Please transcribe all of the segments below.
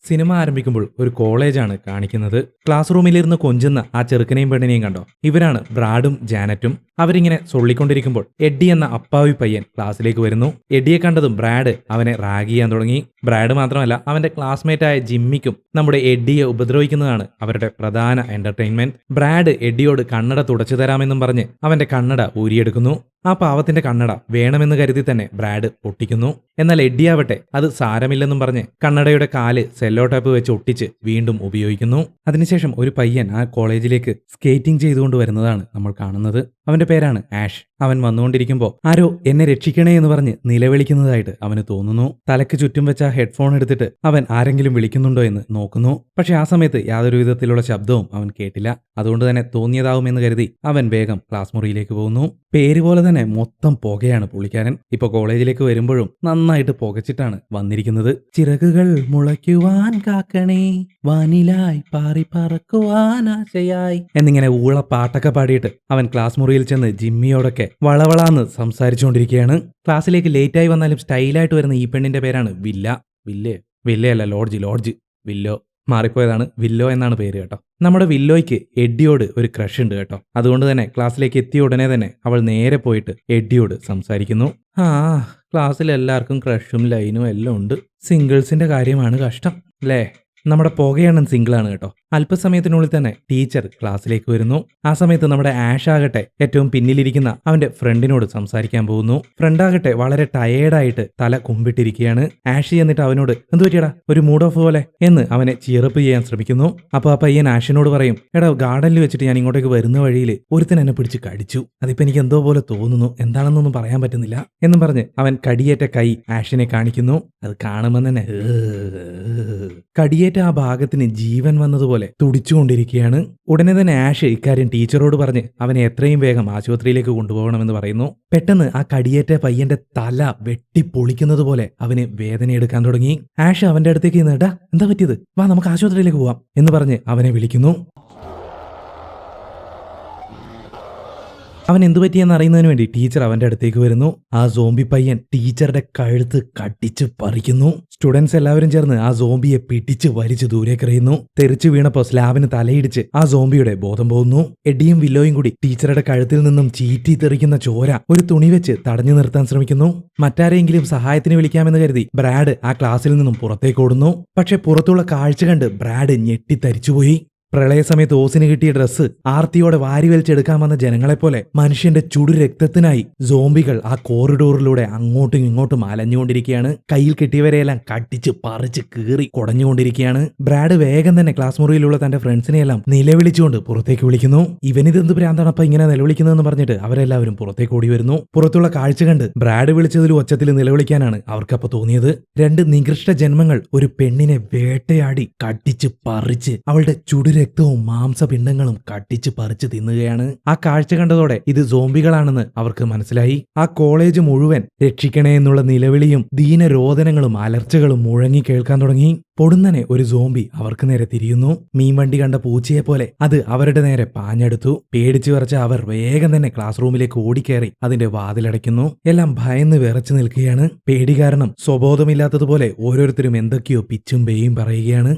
Cinema ആരംഭിക്കുമ്പോൾ ഒരു കോളേജാണ് കാണിക്കുന്നത്. ക്ലാസ് റൂമിലിരുന്ന് കൊഞ്ചുന്ന ആ ചെറുക്കനെയും പെണ്ണിനെയും കണ്ടോ? ഇവരാണ് ബ്രാഡും ജാനറ്റും. അവരിങ്ങനെ സൊള്ളിക്കൊണ്ടിരിക്കുമ്പോൾ എഡ്ഡി എന്ന അപ്പാവി പയ്യൻ ക്ലാസ്സിലേക്ക് വരുന്നു. എഡ്ഡിയെ കണ്ടതും ബ്രാഡ് അവനെ റാഗ് ചെയ്യാൻ തുടങ്ങി. ബ്രാഡ് മാത്രമല്ല, അവന്റെ ക്ലാസ്മേറ്റായ ജിമ്മിക്കും നമ്മുടെ എഡ്ഡിയെ ഉപദ്രവിക്കുന്നതാണ് അവരുടെ പ്രധാന എന്റർടൈൻമെന്റ്. ബ്രാഡ് എഡ്ഡിയോട് കണ്ണട തുടച്ചു തരാമെന്നും പറഞ്ഞ് അവന്റെ കണ്ണട ഊരിയെടുക്കുന്നു. ആ പാവത്തിന്റെ കണ്ണട വേണമെന്ന് കരുതി തന്നെ ബ്രാഡ് പൊട്ടിക്കുന്നു. എന്നാൽ എഡ്ഡിയാവട്ടെ അത് സാരമില്ലെന്നും പറഞ്ഞ് കണ്ണടയുടെ കാല് സെല്ലോ ടാപ്പ് വെച്ച് ഒട്ടിച്ച് വീണ്ടും ഉപയോഗിക്കുന്നു. അതിനുശേഷം ഒരു പയ്യൻ ആ കോളേജിലേക്ക് സ്കേറ്റിംഗ് ചെയ്തുകൊണ്ട് വരുന്നതാണ് നമ്മൾ കാണുന്നത്. അവന്റെ പേരാണ് ആഷ്. അവൻ വന്നുകൊണ്ടിരിക്കുമ്പോൾ ആരോ എന്നെ രക്ഷിക്കണേ എന്ന് പറഞ്ഞ് നിലവിളിക്കുന്നതായിട്ട് അവന് തോന്നുന്നു. തലയ്ക്ക് ചുറ്റും വെച്ച ഹെഡ്ഫോൺ എടുത്തിട്ട് അവൻ ആരെങ്കിലും വിളിക്കുന്നുണ്ടോ എന്ന് നോക്കുന്നു. പക്ഷെ ആ സമയത്ത് യാതൊരു വിധത്തിലുള്ള ശബ്ദവും അവൻ കേട്ടില്ല. അതുകൊണ്ട് തന്നെ തോന്നിയതാവുമെന്ന് കരുതി അവൻ വേഗം ക്ലാസ് മുറിയിലേക്ക് പോകുന്നു. പേര് പോലെ തന്നെ മൊത്തം പുകയാണ് പുള്ളിക്കാരൻ. ഇപ്പൊ കോളേജിലേക്ക് വരുമ്പോഴും നന്നായിട്ട് പുകച്ചിട്ടാണ് വന്നിരിക്കുന്നത്. ചിറകുകൾ മുളയ്ക്കുവാൻ കാക്കണേ, വാനിലായി പാറി പറക്കുവാൻ ആശയായി എന്നിങ്ങനെ ഊള പാട്ടൊക്കെ പാടിയിട്ട് അവൻ ക്ലാസ് മുറിയിൽ ചെന്ന് ജിമ്മിയോടൊക്കെ വളവളാന്ന് സംസാരിച്ചുകൊണ്ടിരിക്കുകയാണ്. ക്ലാസ്സിലേക്ക് ലേറ്റായി വന്നാലും സ്റ്റൈലായിട്ട് വരുന്ന ഈ പെണ്ണിന്റെ പേരാണ് വില്ല. വില്ലയല്ല, ലോഡ്ജ്. വില്ലോ മാറിപ്പോയതാണ്. വില്ലോ എന്നാണ് പേര് കേട്ടോ. നമ്മുടെ വില്ലോയ്ക്ക് എഡ്ഡിയോട് ഒരു ക്രഷ് ഉണ്ട് കേട്ടോ. അതുകൊണ്ട് തന്നെ ക്ലാസ്സിലേക്ക് എത്തിയ ഉടനെ തന്നെ അവൾ നേരെ പോയിട്ട് എഡ്ഡിയോട് സംസാരിക്കുന്നു. ക്ലാസ്സിൽ എല്ലാവർക്കും ക്രഷും ലൈനും എല്ലാം ഉണ്ട്. സിംഗിൾസിന്റെ കാര്യമാണ് കഷ്ടം അല്ലേ? നമ്മുടെ പുകയണ്ണൻ സിംഗിളാണ് കേട്ടോ. അല്പസമയത്തിനുള്ളിൽ തന്നെ ടീച്ചർ ക്ലാസ്സിലേക്ക് വരുന്നു. ആ സമയത്ത് നമ്മുടെ ആഷ് ആകട്ടെ ഏറ്റവും പിന്നിലിരിക്കുന്ന അവന്റെ ഫ്രണ്ടിനോട് സംസാരിക്കാൻ പോകുന്നു. ഫ്രണ്ടാകട്ടെ വളരെ ടയേർഡായിട്ട് തല കുമ്പിട്ടിരിക്കുകയാണ്. ആഷ് എന്നിട്ട് അവനോട് എന്തു പറ്റിയടാ, ഒരു മൂഡ് ഓഫ് പോലെ എന്ന് അവനെ ചിയറപ്പ് ചെയ്യാൻ ശ്രമിക്കുന്നു. അപ്പൊ ആ പയ്യൻ ആഷിനോട് പറയും, എടാ ഗാർഡനിൽ വെച്ചിട്ട് ഞാൻ ഇങ്ങോട്ടേക്ക് വരുന്ന വഴിയിൽ ഒരുത്തൻ എന്നെ പിടിച്ച് കടിച്ചു. അതിപ്പോ എനിക്ക് എന്തോ പോലെ തോന്നുന്നു, എന്താണെന്നൊന്നും പറയാൻ പറ്റുന്നില്ല എന്നും പറഞ്ഞ് അവൻ കടിയേറ്റ കൈ ആഷിനെ കാണിക്കുന്നു. അത് കാണുമ്പോൾ തന്നെ കടിയേറ്റ ആ ഭാഗത്തിന് ജീവൻ വന്നതുപോലെ തുടിച്ചുകൊണ്ടിരിക്കുകയാണ്. ഉടനെ തന്നെ ആഷ് ഇക്കാര്യം ടീച്ചറോട് പറഞ്ഞ് അവനെ എത്രയും വേഗം ആശുപത്രിയിലേക്ക് കൊണ്ടുപോകണമെന്ന് പറയുന്നു. പെട്ടെന്ന് ആ കടിയേറ്റ പയ്യന്റെ തല വെട്ടിപ്പൊളിക്കുന്നത് പോലെ അവന് വേദനയെടുക്കാൻ തുടങ്ങി. ആഷ് അവന്റെ അടുത്തേക്ക് നിന്നിട്ടാ എന്താ പറ്റിയത്, വാ നമുക്ക് ആശുപത്രിയിലേക്ക് പോവാം എന്ന് പറഞ്ഞ് അവനെ വിളിക്കുന്നു. അവൻ എന്തു പറ്റിയെന്ന് അറിയുന്നതിന് വേണ്ടി ടീച്ചർ അവന്റെ അടുത്തേക്ക് വരുന്നു. ആ സോംബി പയ്യൻ ടീച്ചറുടെ കഴുത്ത് കടിച്ച് പറിക്കുന്നു. സ്റ്റുഡൻസ് എല്ലാവരും ചേർന്ന് ആ സോംബിയെ പിടിച്ച് വലിച്ചു ദൂരേക്കെറിയുന്നു. തെറിച്ചു വീണപ്പോ സ്ലാബിന് തലയിടിച്ച് ആ സോംബിയുടെ ബോധം പോകുന്നു. എഡ്ഡിയും വില്ലോയും കൂടി ടീച്ചറുടെ കഴുത്തിൽ നിന്നും ചീറ്റി തെറിക്കുന്ന ചോര ഒരു തുണി വെച്ച് തടഞ്ഞു നിർത്താൻ ശ്രമിക്കുന്നു. മറ്റാരെങ്കിലും സഹായത്തിന് വിളിക്കാമെന്ന് കരുതി ബ്രാഡ് ആ ക്ലാസ്സിൽ നിന്നും പുറത്തേക്ക് ഓടുന്നു. പക്ഷെ പുറത്തുള്ള കാഴ്ച കണ്ട് ബ്രാഡ് ഞെട്ടിത്തരിച്ചുപോയി. പ്രളയസമയത്ത് ഓസിന് കിട്ടിയ ഡ്രസ്സ് ആർത്തിയോടെ വാരി വലിച്ചെടുക്കാൻ വന്ന ജനങ്ങളെപ്പോലെ മനുഷ്യന്റെ ചുടു രക്തത്തിനായി സോംബികൾ ആ കോറിഡോറിലൂടെ അങ്ങോട്ടും ഇങ്ങോട്ടും അലഞ്ഞുകൊണ്ടിരിക്കുകയാണ്. കയ്യിൽ കിട്ടിയവരെയെല്ലാം കടിച്ച് പറിച്ച് കീറി കുടഞ്ഞുകൊണ്ടിരിക്കുകയാണ്. ബ്രാഡ് വേഗം തന്നെ ക്ലാസ് മുറിയിലുള്ള തന്റെ ഫ്രണ്ട്സിനെയെല്ലാം നിലവിളിച്ചുകൊണ്ട് പുറത്തേക്ക് വിളിക്കുന്നു. ഇവനിതെന്ത് ഭ്രാന്താണപ്പ ഇങ്ങനെ നിലവിളിക്കുന്നതെന്ന് പറഞ്ഞിട്ട് അവരെല്ലാവരും പുറത്തേക്ക് ഓടി വരുന്നു. പുറത്തുള്ള കാഴ്ച കണ്ട് ബ്രാഡ് വിളിച്ചതിലും ഒച്ചത്തിൽ നിലവിളിക്കാനാണ് അവർക്കപ്പോ തോന്നിയത്. രണ്ട് നികൃഷ്ട ജന്മങ്ങൾ ഒരു പെണ്ണിനെ വേട്ടയാടി കടിച്ച് പറിച്ച് അവളുടെ ചുടു രക്തവും മാംസപിണ്ഡങ്ങളും കട്ടിച്ച് പറിച്ച് തിന്നുകയാണ്. ആ കാഴ്ച കണ്ടതോടെ ഇത് സോംബികളാണെന്ന് അവർക്ക് മനസ്സിലായി. ആ കോളേജ് മുഴുവൻ രക്ഷിക്കണേ എന്നുള്ള നിലവിളിയും ദീനരോധനങ്ങളും അലർച്ചകളും മുഴങ്ങി കേൾക്കാൻ തുടങ്ങി. പൊടുന്നനെ ഒരു സോംബി അവർക്ക് നേരെ തിരിയുന്നു. മീൻവണ്ടി കണ്ട പൂച്ചയെ പോലെ അത് അവരുടെ നേരെ പാഞ്ഞെടുത്തു. പേടിച്ചു വിറച്ച അവർ വേഗം തന്നെ ക്ലാസ് റൂമിലേക്ക് ഓടിക്കയറി അതിന്റെ വാതിലടയ്ക്കുന്നു. എല്ലാം ഭയന്ന് വിറച്ചു നിൽക്കുകയാണ്. പേടി കാരണം സ്വബോധമില്ലാത്തതുപോലെ ഓരോരുത്തരും എന്തൊക്കെയോ പിച്ചും പേയും പറയുകയാണ്.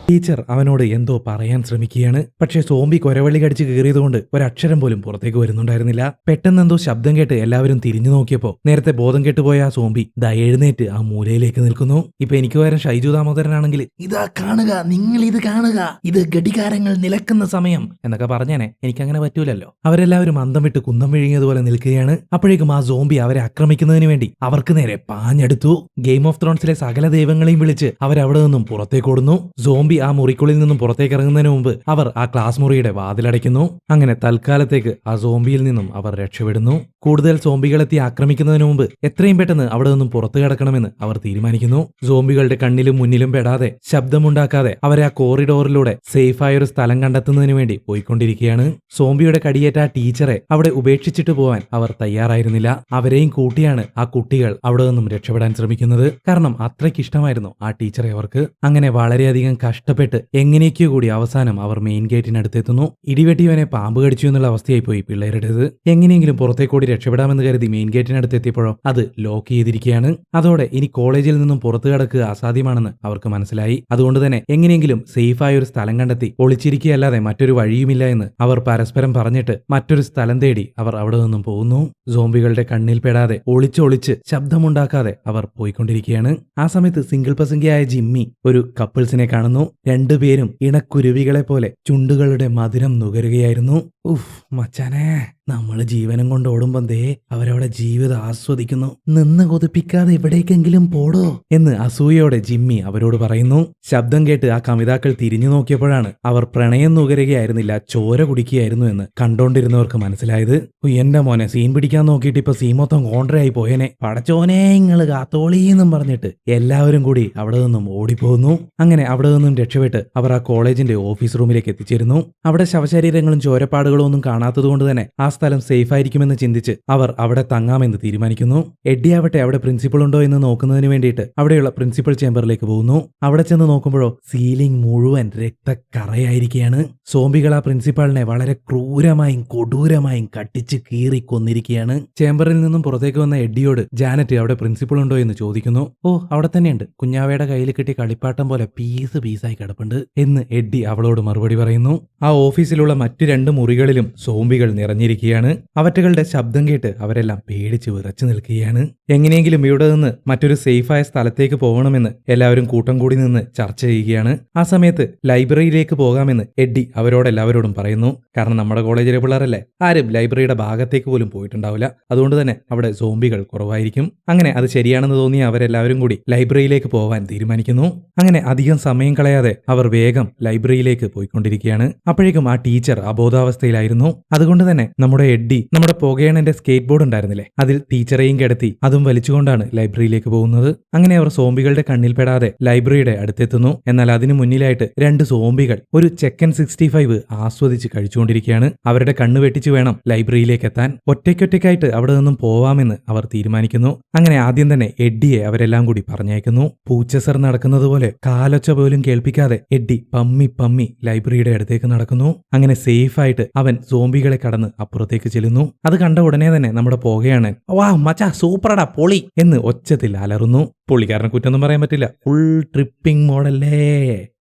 ടീച്ചർ അവനോട് എന്തോ പറയാൻ ശ്രമിക്കുകയാണ്. പക്ഷെ സോംബി കൊരവള്ളി കടിച്ച് കീറിയതുകൊണ്ട് ഒരക്ഷരം പോലും പുറത്തേക്ക് വരുന്നുണ്ടായിരുന്നില്ല. പെട്ടെന്ന് എന്തോ ശബ്ദം കേട്ട് എല്ലാവരും തിരിഞ്ഞു നോക്കിയപ്പോ നേരത്തെ ബോധം കെട്ടുപോയ ആ സോംബി എഴുന്നേറ്റ് ആ മൂലയിലേക്ക് നിൽക്കുന്നു. ഇപ്പൊ എനിക്ക് പകരം ഷൈജു ദാമോദരനാണെങ്കിൽ ഇതാ കാണുക, നിങ്ങൾ ഇത് കാണുക, ഇത് ഘടികാരങ്ങൾ നിലക്കുന്ന സമയം എന്നൊക്കെ പറഞ്ഞേനെ. എനിക്കങ്ങനെ പറ്റൂലല്ലോ. അവരെല്ലാവരും അന്തം വിട്ട് കുന്തം വിഴുങ്ങിയതുപോലെ നിൽക്കുകയാണ്. അപ്പോഴേക്കും ആ സോംബി അവരെ ആക്രമിക്കുന്നതിന് വേണ്ടി അവർക്ക് നേരെ പാഞ്ഞെടുത്തു. ഗെയിം ഓഫ് ത്രോൺസിലെ സകല ദൈവങ്ങളെയും വിളിച്ച് അവരവിടെ നിന്നും പുറത്തേക്ക് ഓടുന്നു. സോംബി ആ മുറിക്കുള്ളിൽ നിന്നും പുറത്തേക്ക് ഇറങ്ങുന്നതിന് മുമ്പ് അവർ ആ ക്ലാസ് മുറിയുടെ വാതിലടയ്ക്കുന്നു. അങ്ങനെ തൽക്കാലത്തേക്ക് ആ സോംബിയിൽ നിന്നും അവർ രക്ഷപ്പെടുന്നു. കൂടുതൽ സോംബികളെത്തി ആക്രമിക്കുന്നതിന് മുമ്പ് എത്രയും പെട്ടെന്ന് അവിടെ നിന്നും പുറത്തു കടക്കണമെന്ന് അവർ തീരുമാനിക്കുന്നു. സോംബികളുടെ കണ്ണിലും മുന്നിലും പെടാതെ ശബ്ദമുണ്ടാക്കാതെ അവരെ ആ കോറിഡോറിലൂടെ സേഫായ ഒരു സ്ഥലം കണ്ടെത്തുന്നതിന് വേണ്ടി പോയിക്കൊണ്ടിരിക്കുകയാണ്. സോംബിയുടെ കടിയേറ്റ ആ ടീച്ചറെ അവിടെ ഉപേക്ഷിച്ചിട്ട് പോവാൻ അവർ തയ്യാറായിരുന്നില്ല. അവരെയും കൂട്ടിയാണ് ആ കുട്ടികൾ അവിടെ നിന്നും രക്ഷപ്പെടാൻ ശ്രമിക്കുന്നത്. കാരണം അത്രയ്ക്ക് ഇഷ്ടമായിരുന്നു ആ ടീച്ചറെ അവർക്ക്. അങ്ങനെ വളരെയധികം കഷ്ടപ്പെട്ട് എങ്ങനെയൊക്കെയോ കൂടി അവസാനം അവർ മെയിൻ ഗേറ്റിനടുത്തെത്തുന്നു. ഇടിവെട്ടിയവനെ പാമ്പ് കടിച്ചു എന്നുള്ള അവസ്ഥയായി പോയി പിള്ളേരുടേത്. എങ്ങനെയെങ്കിലും പുറത്തേക്കൂടി രക്ഷപ്പെടാമെന്ന് കരുതി മെയിൻ ഗേറ്റിനടുത്തെത്തിയപ്പോഴോ അത് ലോക്ക് ചെയ്തിരിക്കുകയാണ്. അതോടെ ഇനി കോളേജിൽ നിന്നും പുറത്തു കടക്കുക അസാധ്യമാണെന്ന് അവർക്ക് മനസ്സിലായി. അതുകൊണ്ട് തന്നെ എങ്ങനെയെങ്കിലും സേഫായ ഒരു സ്ഥലം കണ്ടെത്തി ഒളിച്ചിരിക്കുകയല്ലാതെ മറ്റൊരു വഴിയുമില്ല എന്ന് അവർ പരസ്പരം പറഞ്ഞിട്ട് മറ്റൊരു സ്ഥലം തേടി അവർ അവിടെ നിന്നും പോകുന്നു. സോംബികളുടെ കണ്ണിൽ പെടാതെ ഒളിച്ചൊളിച്ച് ശബ്ദമുണ്ടാക്കാതെ അവർ പോയിക്കൊണ്ടിരിക്കുകയാണ്. ആ സമയത്ത് സിംഗിൾ പസംഗിയായ ജിമ്മി ഒരു കപ്പിൾസിനെ കാണുന്നു. രണ്ടുപേരും ഇണക്കുരുവികളെ പോലെ ചുണ്ടുകളുടെ മധുരം നുകരുകയായിരുന്നു. ഉഫ് മച്ചാനെ, നമ്മള് ജീവനം കൊണ്ട് ഓടുമ്പം ദേ അവരവിടെ ജീവിതം ആസ്വദിക്കുന്നു. നിന്ന് കൊതിപ്പിക്കാതെ എവിടേക്കെങ്കിലും പോടോ എന്ന് അസൂയയോടെ ജിമ്മി അവരോട് പറയുന്നു. ശബ്ദം കേട്ട് ആ കമിതാക്കൾ തിരിഞ്ഞു നോക്കിയപ്പോഴാണ് അവർ പ്രണയം നുകരുകയായിരുന്നില്ല, ചോര കുടിക്കുകയായിരുന്നു എന്ന് കണ്ടോണ്ടിരുന്നവർക്ക് മനസ്സിലായത്. എന്റെ മോനെ, സീൻ പിടിക്കാൻ നോക്കിയിട്ട് ഇപ്പൊ സീൻ മൊത്തം കോൺട്രയായി പോയനെ. പടച്ചോനെ ഇങ്ങള് കാത്തോളീന്നും പറഞ്ഞിട്ട് എല്ലാവരും കൂടി അവിടെ നിന്നും ഓടിപ്പോകുന്നു. അങ്ങനെ അവിടെ നിന്നും രക്ഷപ്പെട്ട് അവർ ആ കോളേജിന്റെ ഓഫീസ് റൂമിലേക്ക് എത്തിച്ചേരുന്നു. അവിടെ ശവശരീരങ്ങളും ചോരപ്പാടുകളും ഒന്നും കാണാത്തതുകൊണ്ട് തന്നെ ആ സ്ഥലം സേഫ് ആയിരിക്കുമെന്ന് ചിന്തിച്ച് അവർ അവിടെ തങ്ങാമെന്ന് തീരുമാനിക്കുന്നു. എഡ്ഡി ആവട്ടെ അവിടെ പ്രിൻസിപ്പൾ ഉണ്ടോ എന്ന് നോക്കുന്നതിന് വേണ്ടിയിട്ട് അവിടെയുള്ള പ്രിൻസിപ്പൽ ചേംബറിലേക്ക് പോകുന്നു. അവിടെ ചെന്ന് നോക്കുമ്പോഴോ സീലിംഗ് മുഴുവൻ രക്തക്കറയായിരിക്കുകയാണ്. സോംബികൾ ആ പ്രിൻസിപ്പാളിനെ വളരെ ക്രൂരമായും കൊടൂരമായും കട്ടിച്ച് കീറി കൊന്നിരിക്കുകയാണ്. ചേംബറിൽ നിന്നും പുറത്തേക്ക് വന്ന എഡ്ഡിയോട് ജാനറ്റ് അവിടെ പ്രിൻസിപ്പൾ ഉണ്ടോ എന്ന് ചോദിക്കുന്നു. ഓ അവിടെ തന്നെയുണ്ട്, കുഞ്ഞാവയുടെ കയ്യിൽ കിട്ടിയ കളിപ്പാട്ടം പോലെ പീസായി കിടപ്പുണ്ട് എന്ന് എഡ്ഡി അവളോട് മറുപടി പറയുന്നു. ആ ഓഫീസിലുള്ള മറ്റു 2 മുറികളിലും സോംബികൾ നിറഞ്ഞിരിക്കുകയാണ്. അവറ്റകളുടെ ശബ്ദം കേട്ട് അവരെല്ലാം പേടിച്ച് വിറച്ചു നിൽക്കുകയാണ്. എങ്ങനെയെങ്കിലും ഇവിടെ നിന്ന് മറ്റൊരു സേഫായ സ്ഥലത്തേക്ക് പോകണമെന്ന് എല്ലാവരും കൂട്ടം കൂടി നിന്ന് ചർച്ച ചെയ്യുകയാണ്. ആ സമയത്ത് ലൈബ്രറിയിലേക്ക് പോകാമെന്ന് എഡ്ഡി അവരോടെല്ലാവരോടും പറയുന്നു. കാരണം നമ്മുടെ കോളേജിലെ പിള്ളേരല്ലേ, ആരും ലൈബ്രറിയുടെ ഭാഗത്തേക്ക് പോലും പോയിട്ടുണ്ടാവില്ല. അതുകൊണ്ട് തന്നെ അവിടെ സോംബികൾ കുറവായിരിക്കും. അങ്ങനെ അത് ശരിയാണെന്ന് തോന്നിയ അവരെല്ലാവരും കൂടി ലൈബ്രറിയിലേക്ക് പോവാൻ തീരുമാനിക്കുന്നു. അങ്ങനെ അധികം സമയം കളയാതെ അവർ വേഗം ലൈബ്രറിയിലേക്ക് പോയിക്കൊണ്ടിരിക്കുകയാണ്. അപ്പോഴേക്കും ആ ടീച്ചർ അബോധാവസ്ഥയിലായിരുന്നു. അതുകൊണ്ട് തന്നെ നമ്മുടെ എഡ്ഡി നമ്മുടെ പുകയണന്റെ സ്കേറ്റ് ബോർഡ് ഉണ്ടായിരുന്നില്ലേ, അതിൽ ടീച്ചറെയും കിടത്തി അതും വലിച്ചുകൊണ്ടാണ് ലൈബ്രറിയിലേക്ക് പോകുന്നത്. അങ്ങനെ അവർ സോംബികളുടെ കണ്ണിൽപ്പെടാതെ ലൈബ്രറിയുടെ അടുത്തെത്തുന്നു. എന്നാൽ അതിനു മുന്നിലായിട്ട് 2 സോംബികൾ ഒരു ചിക്കൻ 65 ആസ്വദിച്ച് കഴിച്ചുകൊണ്ടിരിക്കുകയാണ്. അവരുടെ കണ്ണ് വെട്ടിച്ചു വേണം ലൈബ്രറിയിലേക്ക് എത്താൻ. ഒറ്റയ്ക്കൊറ്റയ്ക്കായിട്ട് അവിടെ നിന്നും പോവാമെന്ന് അവർ തീരുമാനിക്കുന്നു. അങ്ങനെ ആദ്യം തന്നെ എഡ്ഡിയെ അവരെല്ലാം കൂടി പറഞ്ഞയക്കുന്നു. പൂച്ചസർ നടക്കുന്നത് പോലെ കാലൊച്ച പോലും കേൾപ്പിക്കാതെ എഡ്ഡി പമ്മി ലൈബ്രറിയുടെ അടുത്തേക്ക് നടക്കുന്നു. അങ്ങനെ സേഫായിട്ട് അവൻ സോംബികളെ കടന്ന് അപ്പുറത്തേക്ക് ചെല്ലുന്നു. അത് കണ്ട ഉടനെ തന്നെ നമ്മുടെ പുകയാണ് വാ മച്ചാ സൂപ്പറടാ പൊളി എന്ന് ഒച്ചത്തിൽ അലറുന്നു. പുള്ളിക്കാരനെ കുറ്റൊന്നും പറയാൻ പറ്റില്ല, ഫുൾ ട്രിപ്പിംഗ് മോഡല്ലേ.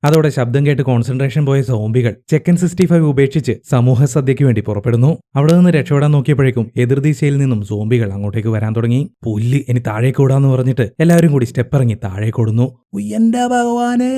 അതോടെ ശബ്ദം കേട്ട് കോൺസെൻട്രേഷൻ പോയ സോംബികൾ ചിക്കൻ 65 ഉപേക്ഷിച്ച് സമൂഹ സദ്യയ്ക്ക് വേണ്ടി പുറപ്പെടുന്നു. അവിടെ നിന്ന് രക്ഷപ്പെടാൻ നോക്കിയപ്പോഴേക്കും എതിർദിശയിൽ നിന്നും സോംബികൾ അങ്ങോട്ടേക്ക് വരാൻ തുടങ്ങി. പുല്ല് ഇനി താഴേക്ക് ഓടാന്ന് പറഞ്ഞിട്ട് എല്ലാവരും കൂടി സ്റ്റെപ്പ് ഇറങ്ങി താഴേക്ക് ഓടുന്നു. എന്റെ ഭഗവാനേ,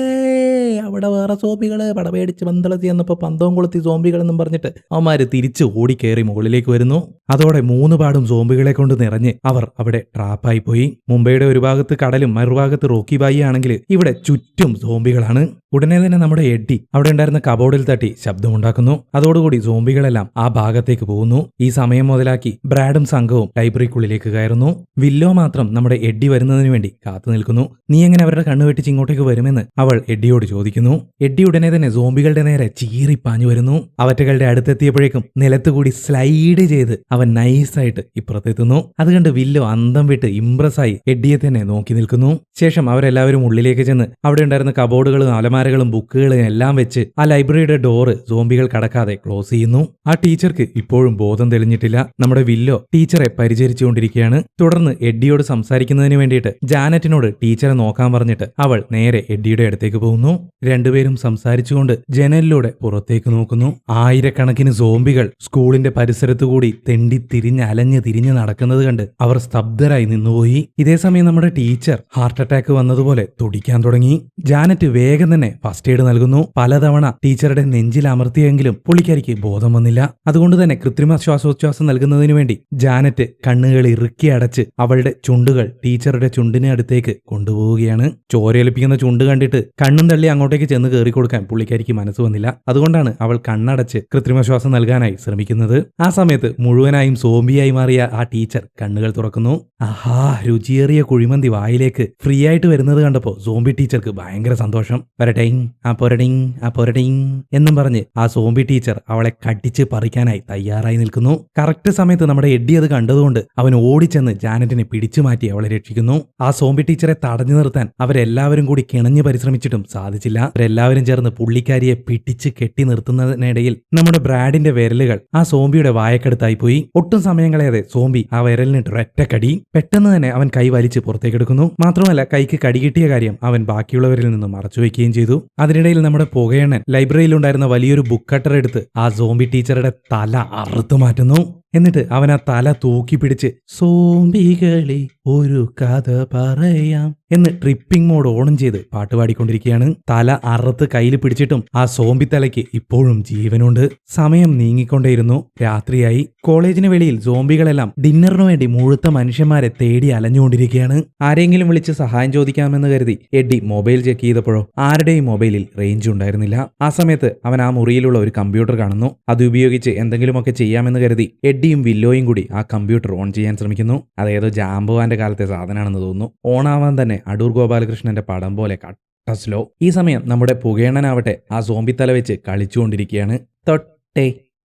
അവിടെ വേറെ സോംബികള് പടപേടിച്ച് പന്തളത്തി എന്നപ്പോ പന്തവും കൊളുത്തി സോംബികൾ എന്നും പറഞ്ഞിട്ട് അവന്മാര് തിരിച്ച് ഓടിക്കേറി മുകളിലേക്ക് വരുന്നു. അതോടെ 3 പാടും സോംബികളെ കൊണ്ട് നിറഞ്ഞ് അവർ അവിടെ ട്രാപ്പായി പോയി. മുംബൈയുടെ ഒരു ഭാഗത്ത് കടലും മറുഭാഗത്ത് റോക്കി ബായി ആണെങ്കിൽ ഇവിടെ ചുറ്റും സോംബികളാണ്. ഉടനെ തന്നെ നമ്മുടെ എഡ്ഡി അവിടെ ഉണ്ടായിരുന്ന കബോർഡിൽ തട്ടി ശബ്ദമുണ്ടാക്കുന്നു. അതോടുകൂടി സോംബികളെല്ലാം ആ ഭാഗത്തേക്ക് പോകുന്നു. ഈ സമയം മുതലാക്കി ബ്രാഡും സംഘവും ലൈബ്രറിക്കുള്ളിലേക്ക് കയറുന്നു. വില്ലോ മാത്രം നമ്മുടെ എഡ്ഡി വരുന്നതിന് വേണ്ടി കാത്തു നിൽക്കുന്നു. നീ എങ്ങനെ അവരുടെ കണ്ണുവെട്ടിച്ച് ഇങ്ങോട്ടേക്ക് വരുമെന്ന് അവൾ എഡ്ഡിയോട് ചോദിക്കുന്നു. എഡ്ഡി ഉടനെ തന്നെ സോംബികളുടെ നേരെ ചീറിപ്പാഞ്ഞു വരുന്നു. അവറ്റകളുടെ അടുത്തെത്തിയപ്പോഴേക്കും നിലത്തുകൂടി സ്ലൈഡ് ചെയ്ത് അവൻ നൈസായിട്ട് ഇപ്പുറത്തെത്തുന്നു. അത് കണ്ട് വില്ലോ അന്തം വിട്ട് ഇംപ്രസായി എഡ്ഡിയെ തന്നെ നോക്കി നിൽക്കുന്നു. ശേഷം അവരെല്ലാവരും ഉള്ളിലേക്ക് ചെന്ന് അവിടെ ഉണ്ടായിരുന്ന കബോർഡുകളും അലമാരകളും ബുക്കുകളും എല്ലാം വെച്ച് ആ ലൈബ്രറിയുടെ ഡോറ് സോംബികൾ കടക്കാതെ ക്ലോസ് ചെയ്യുന്നു. ആ ടീച്ചർക്ക് ഇപ്പോഴും ബോധം തെളിഞ്ഞിട്ടില്ല. നമ്മുടെ വില്ലോ ടീച്ചറെ പരിചരിച്ചുകൊണ്ടിരിക്കുകയാണ്. തുടർന്ന് എഡ്ഡിയോട് സംസാരിക്കുന്നതിന് വേണ്ടിയിട്ട് ജാനറ്റിനോട് ടീച്ചറെ നോക്കാൻ പറഞ്ഞിട്ട് അവൾ നേരെ എഡ്ഡിയുടെ അടുത്തേക്ക് പോകുന്നു. രണ്ടുപേരും സംസാരിച്ചുകൊണ്ട് ജനലിലൂടെ പുറത്തേക്ക് നോക്കുന്നു. ആയിരക്കണക്കിന് സോംബികൾ സ്കൂളിന്റെ പരിസരത്തുകൂടി തെണ്ടി തിരിഞ്ഞ് അലഞ്ഞ് തിരിഞ്ഞ് നടക്കുന്നത് കണ്ട് അവർ സ്തബ്ധരായി നിന്നുപോയി. ഇതേസമയം നമ്മുടെ ടീച്ചർ ഹാർട്ട് അറ്റാക്ക് വന്നതുപോലെ തുടിക്കാൻ തുടങ്ങി. ജാനറ്റ് വേഗം തന്നെ ഫസ്റ്റ് എയ്ഡ് നൽകുന്നു. പലതവണ ടീച്ചറുടെ നെഞ്ചിൽ അമർത്തിയെങ്കിലും പുള്ളിക്കാരിക്ക് ബോധം വന്നില്ല. അതുകൊണ്ട് തന്നെ കൃത്രിമ ശ്വാസോച്ഛ്വാസം നൽകുന്നതിന് വേണ്ടി ജാനറ്റ് കണ്ണുകൾ ഇറുക്കി അടച്ച് അവളുടെ ചുണ്ടുകൾ ടീച്ചറുടെ ചുണ്ടിന് അടുത്തേക്ക് കൊണ്ടുപോവുകയാണ്. ചോരയൊലിപ്പിക്കുന്ന ചുണ്ട് കണ്ടിട്ട് കണ്ണും തള്ളി അങ്ങോട്ടേക്ക് ചെന്ന് കയറി കൊടുക്കാൻ പുള്ളിക്കാരിക്ക് മനസ്സ് വന്നില്ല. അതുകൊണ്ടാണ് അവൾ കണ്ണടച്ച് കൃത്രിമ ശ്വാസം നൽകാനായി ശ്രമിക്കുന്നത്. ആ സമയത്ത് മുഴുവനായും സോംബിയായി മാറിയ ആ ടീച്ചർ കണ്ണുകൾ തുറക്കുന്നു. ആഹാ, രുചിയേറിയ കുഴിമന്തി വായിലേക്ക് ഫ്രീ ആയിട്ട് വരുന്നത് കണ്ടപ്പോ സോംബി ടീച്ചർക്ക് ഭയങ്കര സന്തോഷം. വരട്ടെ, അപ്പൊരടിങ് എന്നും പറഞ്ഞ് ആ സോംബി ടീച്ചർ അവളെ കടിച്ച് പറിക്കാനായി തയ്യാറായി നിൽക്കുന്നു. കറക്റ്റ് സമയത്ത് നമ്മുടെ എഡ്ഡി അത് കണ്ടതുകൊണ്ട് അവൻ ഓടിച്ചെന്ന് ജാനറ്റിനെ പിടിച്ചു മാറ്റി അവളെ രക്ഷിക്കുന്നു. ആ സോംബി ടീച്ചറെ തടഞ്ഞു നിർത്താൻ അവരെല്ലാവരും കൂടി കിണഞ്ഞു പരിശ്രമിച്ചിട്ടും സാധിച്ചില്ല. അവരെല്ലാവരും ചേർന്ന് പുള്ളിക്കാരിയെ പിടിച്ച് കെട്ടി നിർത്തുന്നതിനിടയിൽ നമ്മുടെ ബ്രാഡിന്റെ വിരലുകൾ ആ സോംബിയുടെ വായക്കടുത്തായി പോയി. ഒട്ടും സമയം കളയാതെ സോംബി ആ വിരലിനിട്ട് ഒറ്റക്കടി. പെട്ടെന്ന് തന്നെ അവൻ കൈ വലിച്ച് പുറത്തേക്കെടുക്കുന്നു. മാത്രമല്ല കൈക്ക് കടി കിട്ടിയ കാര്യം അവൻ ബാക്കിയുള്ളവരിൽ നിന്ന് മറച്ചുവെക്കുകയും ചെയ്തു. അതിനിടയിൽ നമ്മുടെ പുകയണ്ണൻ ലൈബ്രറിയിലുണ്ടായിരുന്ന വലിയൊരു ബുക്ക് കട്ടർ എടുത്ത് ആ സോംബി ടീച്ചറുടെ തല അറുത്തു മാറ്റുന്നു. എന്നിട്ട് അവൻ ആ തല തൂക്കി പിടിച്ച് സോംബികളെ ഒരു കഥ പറയാം എന്ന് ട്രിപ്പിംഗ് മോഡ് ഓണും ചെയ്ത് പാട്ടുപാടിക്കൊണ്ടിരിക്കുകയാണ്. തല അറുത്ത് കയ്യിൽ പിടിച്ചിട്ടും ആ സോംബി തലയ്ക്ക് ഇപ്പോഴും ജീവനുണ്ട്. സമയം നീങ്ങിക്കൊണ്ടേയിരുന്നു. രാത്രിയായി. കോളേജിന് വെളിയിൽ സോംബികളെല്ലാം ഡിന്നറിനു വേണ്ടി മുഴുത്ത മനുഷ്യന്മാരെ തേടി അലഞ്ഞുകൊണ്ടിരിക്കുകയാണ്. ആരെങ്കിലും വിളിച്ച് സഹായം ചോദിക്കാമെന്ന് കരുതി എഡ്ഡി മൊബൈൽ ചെക്ക് ചെയ്തപ്പോഴോ ആരുടെയും മൊബൈലിൽ റേഞ്ച് ഉണ്ടായിരുന്നില്ല. ആ സമയത്ത് അവൻ ആ മുറിയിലുള്ള ഒരു കമ്പ്യൂട്ടർ കാണുന്നു. അത് ഉപയോഗിച്ച് എന്തെങ്കിലുമൊക്കെ ചെയ്യാമെന്ന് കരുതി എഡ്ഡിയും വില്ലോയും കൂടി ആ കമ്പ്യൂട്ടർ ഓൺ ചെയ്യാൻ ശ്രമിക്കുന്നു. അതേതോ ജാംബുവാന്റെ കാലത്തെ സാധനമാണെന്ന് തോന്നുന്നു. ഓണാവാൻ തന്നെ അടൂർ ഗോപാലകൃഷ്ണന്റെ പടം പോലെ കട്ട സ്ലോ. ഈ സമയം നമ്മുടെ പുകയണ്ണനാവട്ടെ ആ സോംബി തല വെച്ച് കളിച്ചുകൊണ്ടിരിക്കുകയാണ്.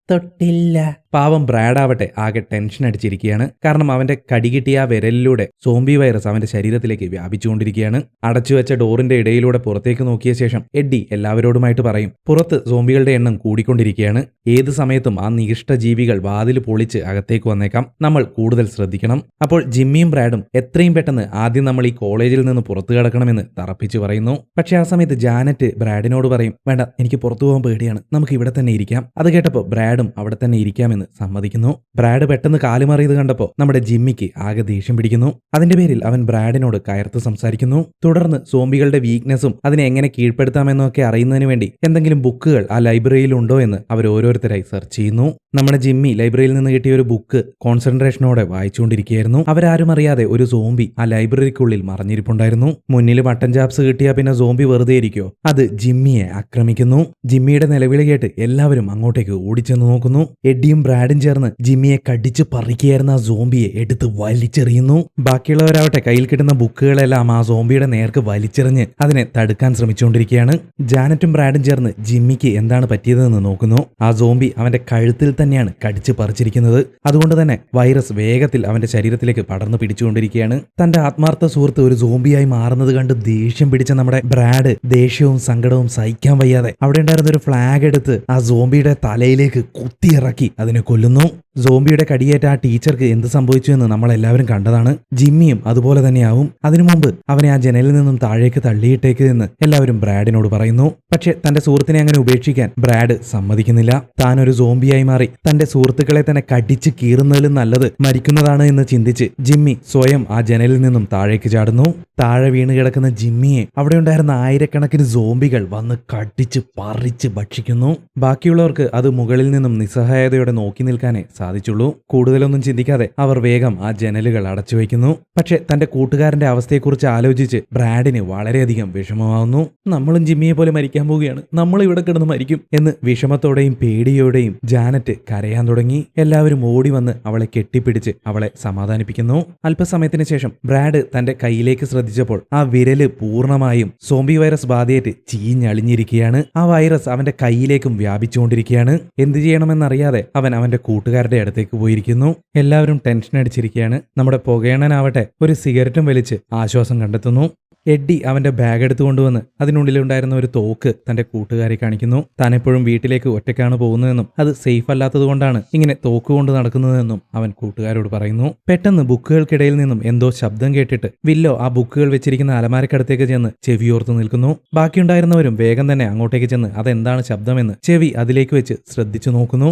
തൊട്ടില്ല. പാവം ബ്രാഡാവട്ടെ ആകെ ടെൻഷൻ അടിച്ചിരിക്കുകയാണ്. കാരണം അവന്റെ കടികിട്ടിയ ആ വിരലിലൂടെ സോംബി വൈറസ് അവന്റെ ശരീരത്തിലേക്ക് വ്യാപിച്ചുകൊണ്ടിരിക്കുകയാണ്. അടച്ചുവെച്ച ഡോറിന്റെ ഇടയിലൂടെ പുറത്തേക്ക് നോക്കിയ ശേഷം എഡ്ഡി എല്ലാവരോടുമായിട്ട് പറയും, പുറത്ത് സോംബികളുടെ എണ്ണം കൂടിക്കൊണ്ടിരിക്കുകയാണ്. ഏത് സമയത്തും ആ നികിഷ്ട ജീവികൾ വാതിൽ പൊളിച്ച് അകത്തേക്ക് വന്നേക്കാം. നമ്മൾ കൂടുതൽ ശ്രദ്ധിക്കണം. അപ്പോൾ ജിമ്മിയും ബ്രാഡും എത്രയും പെട്ടെന്ന് ആദ്യം നമ്മൾ ഈ കോളേജിൽ നിന്ന് പുറത്തു കിടക്കണമെന്ന് തറപ്പിച്ചു പറയുന്നു. പക്ഷെ ആ സമയത്ത് ജാനറ്റ് ബ്രാഡിനോട് പറയും, വേണ്ട, എനിക്ക് പുറത്തു പോകാൻ പേടിയാണ്, നമുക്ക് ഇവിടെ തന്നെ ഇരിക്കാം. അത് കേട്ടപ്പോൾ ബ്രാഡും അവിടെ തന്നെ ഇരിക്കാമെന്ന് സമ്മതിക്കുന്നു. ബ്രാഡ് പെട്ടെന്ന് കാലുമാറിയത് കണ്ടപ്പോൾ നമ്മുടെ ജിമ്മിക്ക് ആകെ ദേഷ്യം പിടിക്കുന്നു. അതിന്റെ പേരിൽ അവൻ ബ്രാഡിനോട് കയർത്ത് സംസാരിക്കുന്നു. തുടർന്ന് സോംബികളുടെ വീക്ക്നെസ്സും അതിനെ എങ്ങനെ കീഴ്പ്പെടുത്താമെന്നൊക്കെ അറിയുന്നതിന് വേണ്ടി എന്തെങ്കിലും ബുക്കുകൾ ആ ലൈബ്രറിയിൽ ഉണ്ടോ എന്ന് അവർ ഓരോരുത്തരായി സെർച്ച് ചെയ്യുന്നു. നമ്മുടെ ജിമ്മി ലൈബ്രറിയിൽ നിന്ന് കിട്ടിയ ഒരു ബുക്ക് കോൺസെൻട്രേഷനോടെ വായിച്ചുകൊണ്ടിരിക്കുകയായിരുന്നു. അവരാരും അറിയാതെ ഒരു സോംബി ആ ലൈബ്രറിക്കുള്ളിൽ മറഞ്ഞിരിപ്പുണ്ടായിരുന്നു. മുന്നിൽ മട്ടൻ ചാപ്സ് കിട്ടിയാ പിന്നെ സോംബി വെറുതെ ഇരിക്കോ? അത് ജിമ്മിയെ ആക്രമിക്കുന്നു. ജിമ്മിയുടെ നിലവിളി കേട്ട് എല്ലാവരും അങ്ങോട്ടേക്ക് ഓടിച്ചെന്ന് നോക്കുന്നു. എഡ്ഡിയും ബ്രാഡും ചേർന്ന് ജിമ്മിയെ കടിച്ചു പറിക്കുകയായിരുന്ന ആ സോംബിയെ എടുത്ത് വലിച്ചെറിയുന്നു. ബാക്കിയുള്ളവരാവട്ടെ കയ്യിൽ കിട്ടുന്ന ബുക്കുകളെല്ലാം ആ സോംബിയുടെ നേർക്ക് വലിച്ചെറിഞ്ഞ് അതിനെ തടുക്കാൻ ശ്രമിച്ചുകൊണ്ടിരിക്കുകയാണ്. ജാനറ്റും ബ്രാഡും ചേർന്ന് ജിമ്മിക്ക് എന്താണ് പറ്റിയതെന്ന് നോക്കുന്നു. ആ സോംബി അവന്റെ കഴുത്തിൽ തന്നെയാണ് കടിച്ചു പറിച്ചിരിക്കുന്നത്. അതുകൊണ്ട് തന്നെ വൈറസ് വേഗത്തിൽ അവന്റെ ശരീരത്തിലേക്ക് പടർന്നു പിടിച്ചുകൊണ്ടിരിക്കുകയാണ്. തന്റെ ആത്മാർത്ഥ സുഹൃത്ത് ഒരു സോംബിയായി മാറുന്നത് കണ്ട് ദേഷ്യം പിടിച്ച നമ്മുടെ ബ്രാഡ് ദേഷ്യവും സങ്കടവും സഹിക്കാൻ വയ്യാതെ അവിടെ ഉണ്ടായിരുന്ന ഒരു ഫ്ലാഗ് എടുത്ത് ആ സോംബിയുടെ തലയിലേക്ക് കുത്തിയിറക്കി അതിനെ കൊല്ലുന്നു. സോംബിയുടെ കടിയേറ്റ ആ ടീച്ചർക്ക് എന്ത് സംഭവിച്ചു എന്ന് നമ്മൾ എല്ലാവരും കണ്ടതാണ്. ജിമ്മിയും അതുപോലെ തന്നെയാവും. അതിനു മുമ്പ് അവനെ ആ ജനലിൽ നിന്നും താഴേക്ക് തള്ളിയിട്ടേക്ക് എന്ന് എല്ലാവരും ബ്രാഡിനോട് പറയുന്നു. പക്ഷെ തന്റെ സുഹൃത്തിനെ അങ്ങനെ ഉപേക്ഷിക്കാൻ ബ്രാഡ് സമ്മതിക്കുന്നില്ല. താൻ ഒരു സോംബിയായി മാറി തന്റെ സുഹൃത്തുക്കളെ തന്നെ കടിച്ച് കീറുന്നതിലും നല്ലത് മരിക്കുന്നതാണ് എന്ന് ചിന്തിച്ച് ജിമ്മി സ്വയം ആ ജനലിൽ നിന്നും താഴേക്ക് ചാടുന്നു. താഴെ വീണ് കിടക്കുന്ന ജിമ്മിയെ അവിടെ ഉണ്ടായിരുന്ന ആയിരക്കണക്കിന് സോംബികൾ വന്ന് കടിച്ച് പറിച്ച് ഭക്ഷിക്കുന്നു. ബാക്കിയുള്ളവർക്ക് അത് മുകളിൽ നിന്നും നിസ്സഹായതയോടെ നോക്കി നിൽക്കാനേ സാധിച്ചുള്ളൂ. കൂടുതലൊന്നും ചിന്തിക്കാതെ അവർ വേഗം ആ ജനലുകൾ അടച്ചു വയ്ക്കുന്നു. പക്ഷെ തന്റെ കൂട്ടുകാരന്റെ അവസ്ഥയെക്കുറിച്ച് ആലോചിച്ച് ബ്രാഡിന് വളരെയധികം വിഷമമാവുന്നു. നമ്മളും ജിമ്മിയെ പോലെ മരിക്കാൻ പോവുകയാണ്, നമ്മൾ ഇവിടെ കിടന്ന് മരിക്കും എന്ന് വിഷമത്തോടെയും പേടിയോടെയും ജാനറ്റ് കരയാൻ തുടങ്ങി. എല്ലാവരും ഓടി വന്ന് അവളെ കെട്ടിപ്പിടിച്ച് അവളെ സമാധാനിപ്പിക്കുന്നു. അല്പസമയത്തിന് ശേഷം ബ്രാഡ് തന്റെ കയ്യിലേക്ക് ശ്രദ്ധിച്ചപ്പോൾ ആ വിരല് പൂർണ്ണമായും സോംബി വൈറസ് ബാധയേറ്റ് ചീഞ്ഞളിഞ്ഞിരിക്കുകയാണ്. ആ വൈറസ് അവന്റെ കയ്യിലേക്കും വ്യാപിച്ചുകൊണ്ടിരിക്കുകയാണ്. എന്ത് ചെയ്യണമെന്നറിയാതെ അവൻ അവന്റെ കൂട്ടുകാരുടെ അടുത്തേക്ക് പോയിരിക്കുന്നു. എല്ലാവരും ടെൻഷൻ അടിച്ചിരിക്കുകയാണ്. നമ്മുടെ പുകയണ്ണനാവട്ടെ ഒരു സിഗരറ്റും വലിച്ച് ആശ്വാസം കണ്ടെത്തുന്നു. എഡ്ഡി അവന്റെ ബാഗ് എടുത്തു കൊണ്ടുവന്ന് അതിനുള്ളിലുണ്ടായിരുന്ന ഒരു തോക്ക് തന്റെ കൂട്ടുകാരെ കാണിക്കുന്നു. താൻ എപ്പോഴും വീട്ടിലേക്ക് ഒറ്റയ്ക്കാണ് പോകുന്നതെന്നും അത് സേഫ് അല്ലാത്തത് കൊണ്ടാണ് ഇങ്ങനെ തോക്ക് കൊണ്ട് നടക്കുന്നതെന്നും അവൻ കൂട്ടുകാരോട് പറയുന്നു. പെട്ടെന്ന് ബുക്കുകൾക്കിടയിൽ നിന്നും എന്തോ ശബ്ദം കേട്ടിട്ട് വില്ലോ ആ ബുക്കുകൾ വെച്ചിരിക്കുന്ന അലമാരക്കടുത്തേക്ക് ചെന്ന് ചെവിയോർത്ത് നിൽക്കുന്നു. ബാക്കിയുണ്ടായിരുന്നവരും വേഗം തന്നെ അങ്ങോട്ടേക്ക് ചെന്ന് അതെന്താണ് ശബ്ദമെന്ന് ചെവി അതിലേക്ക് വെച്ച് ശ്രദ്ധിച്ചു നോക്കുന്നു.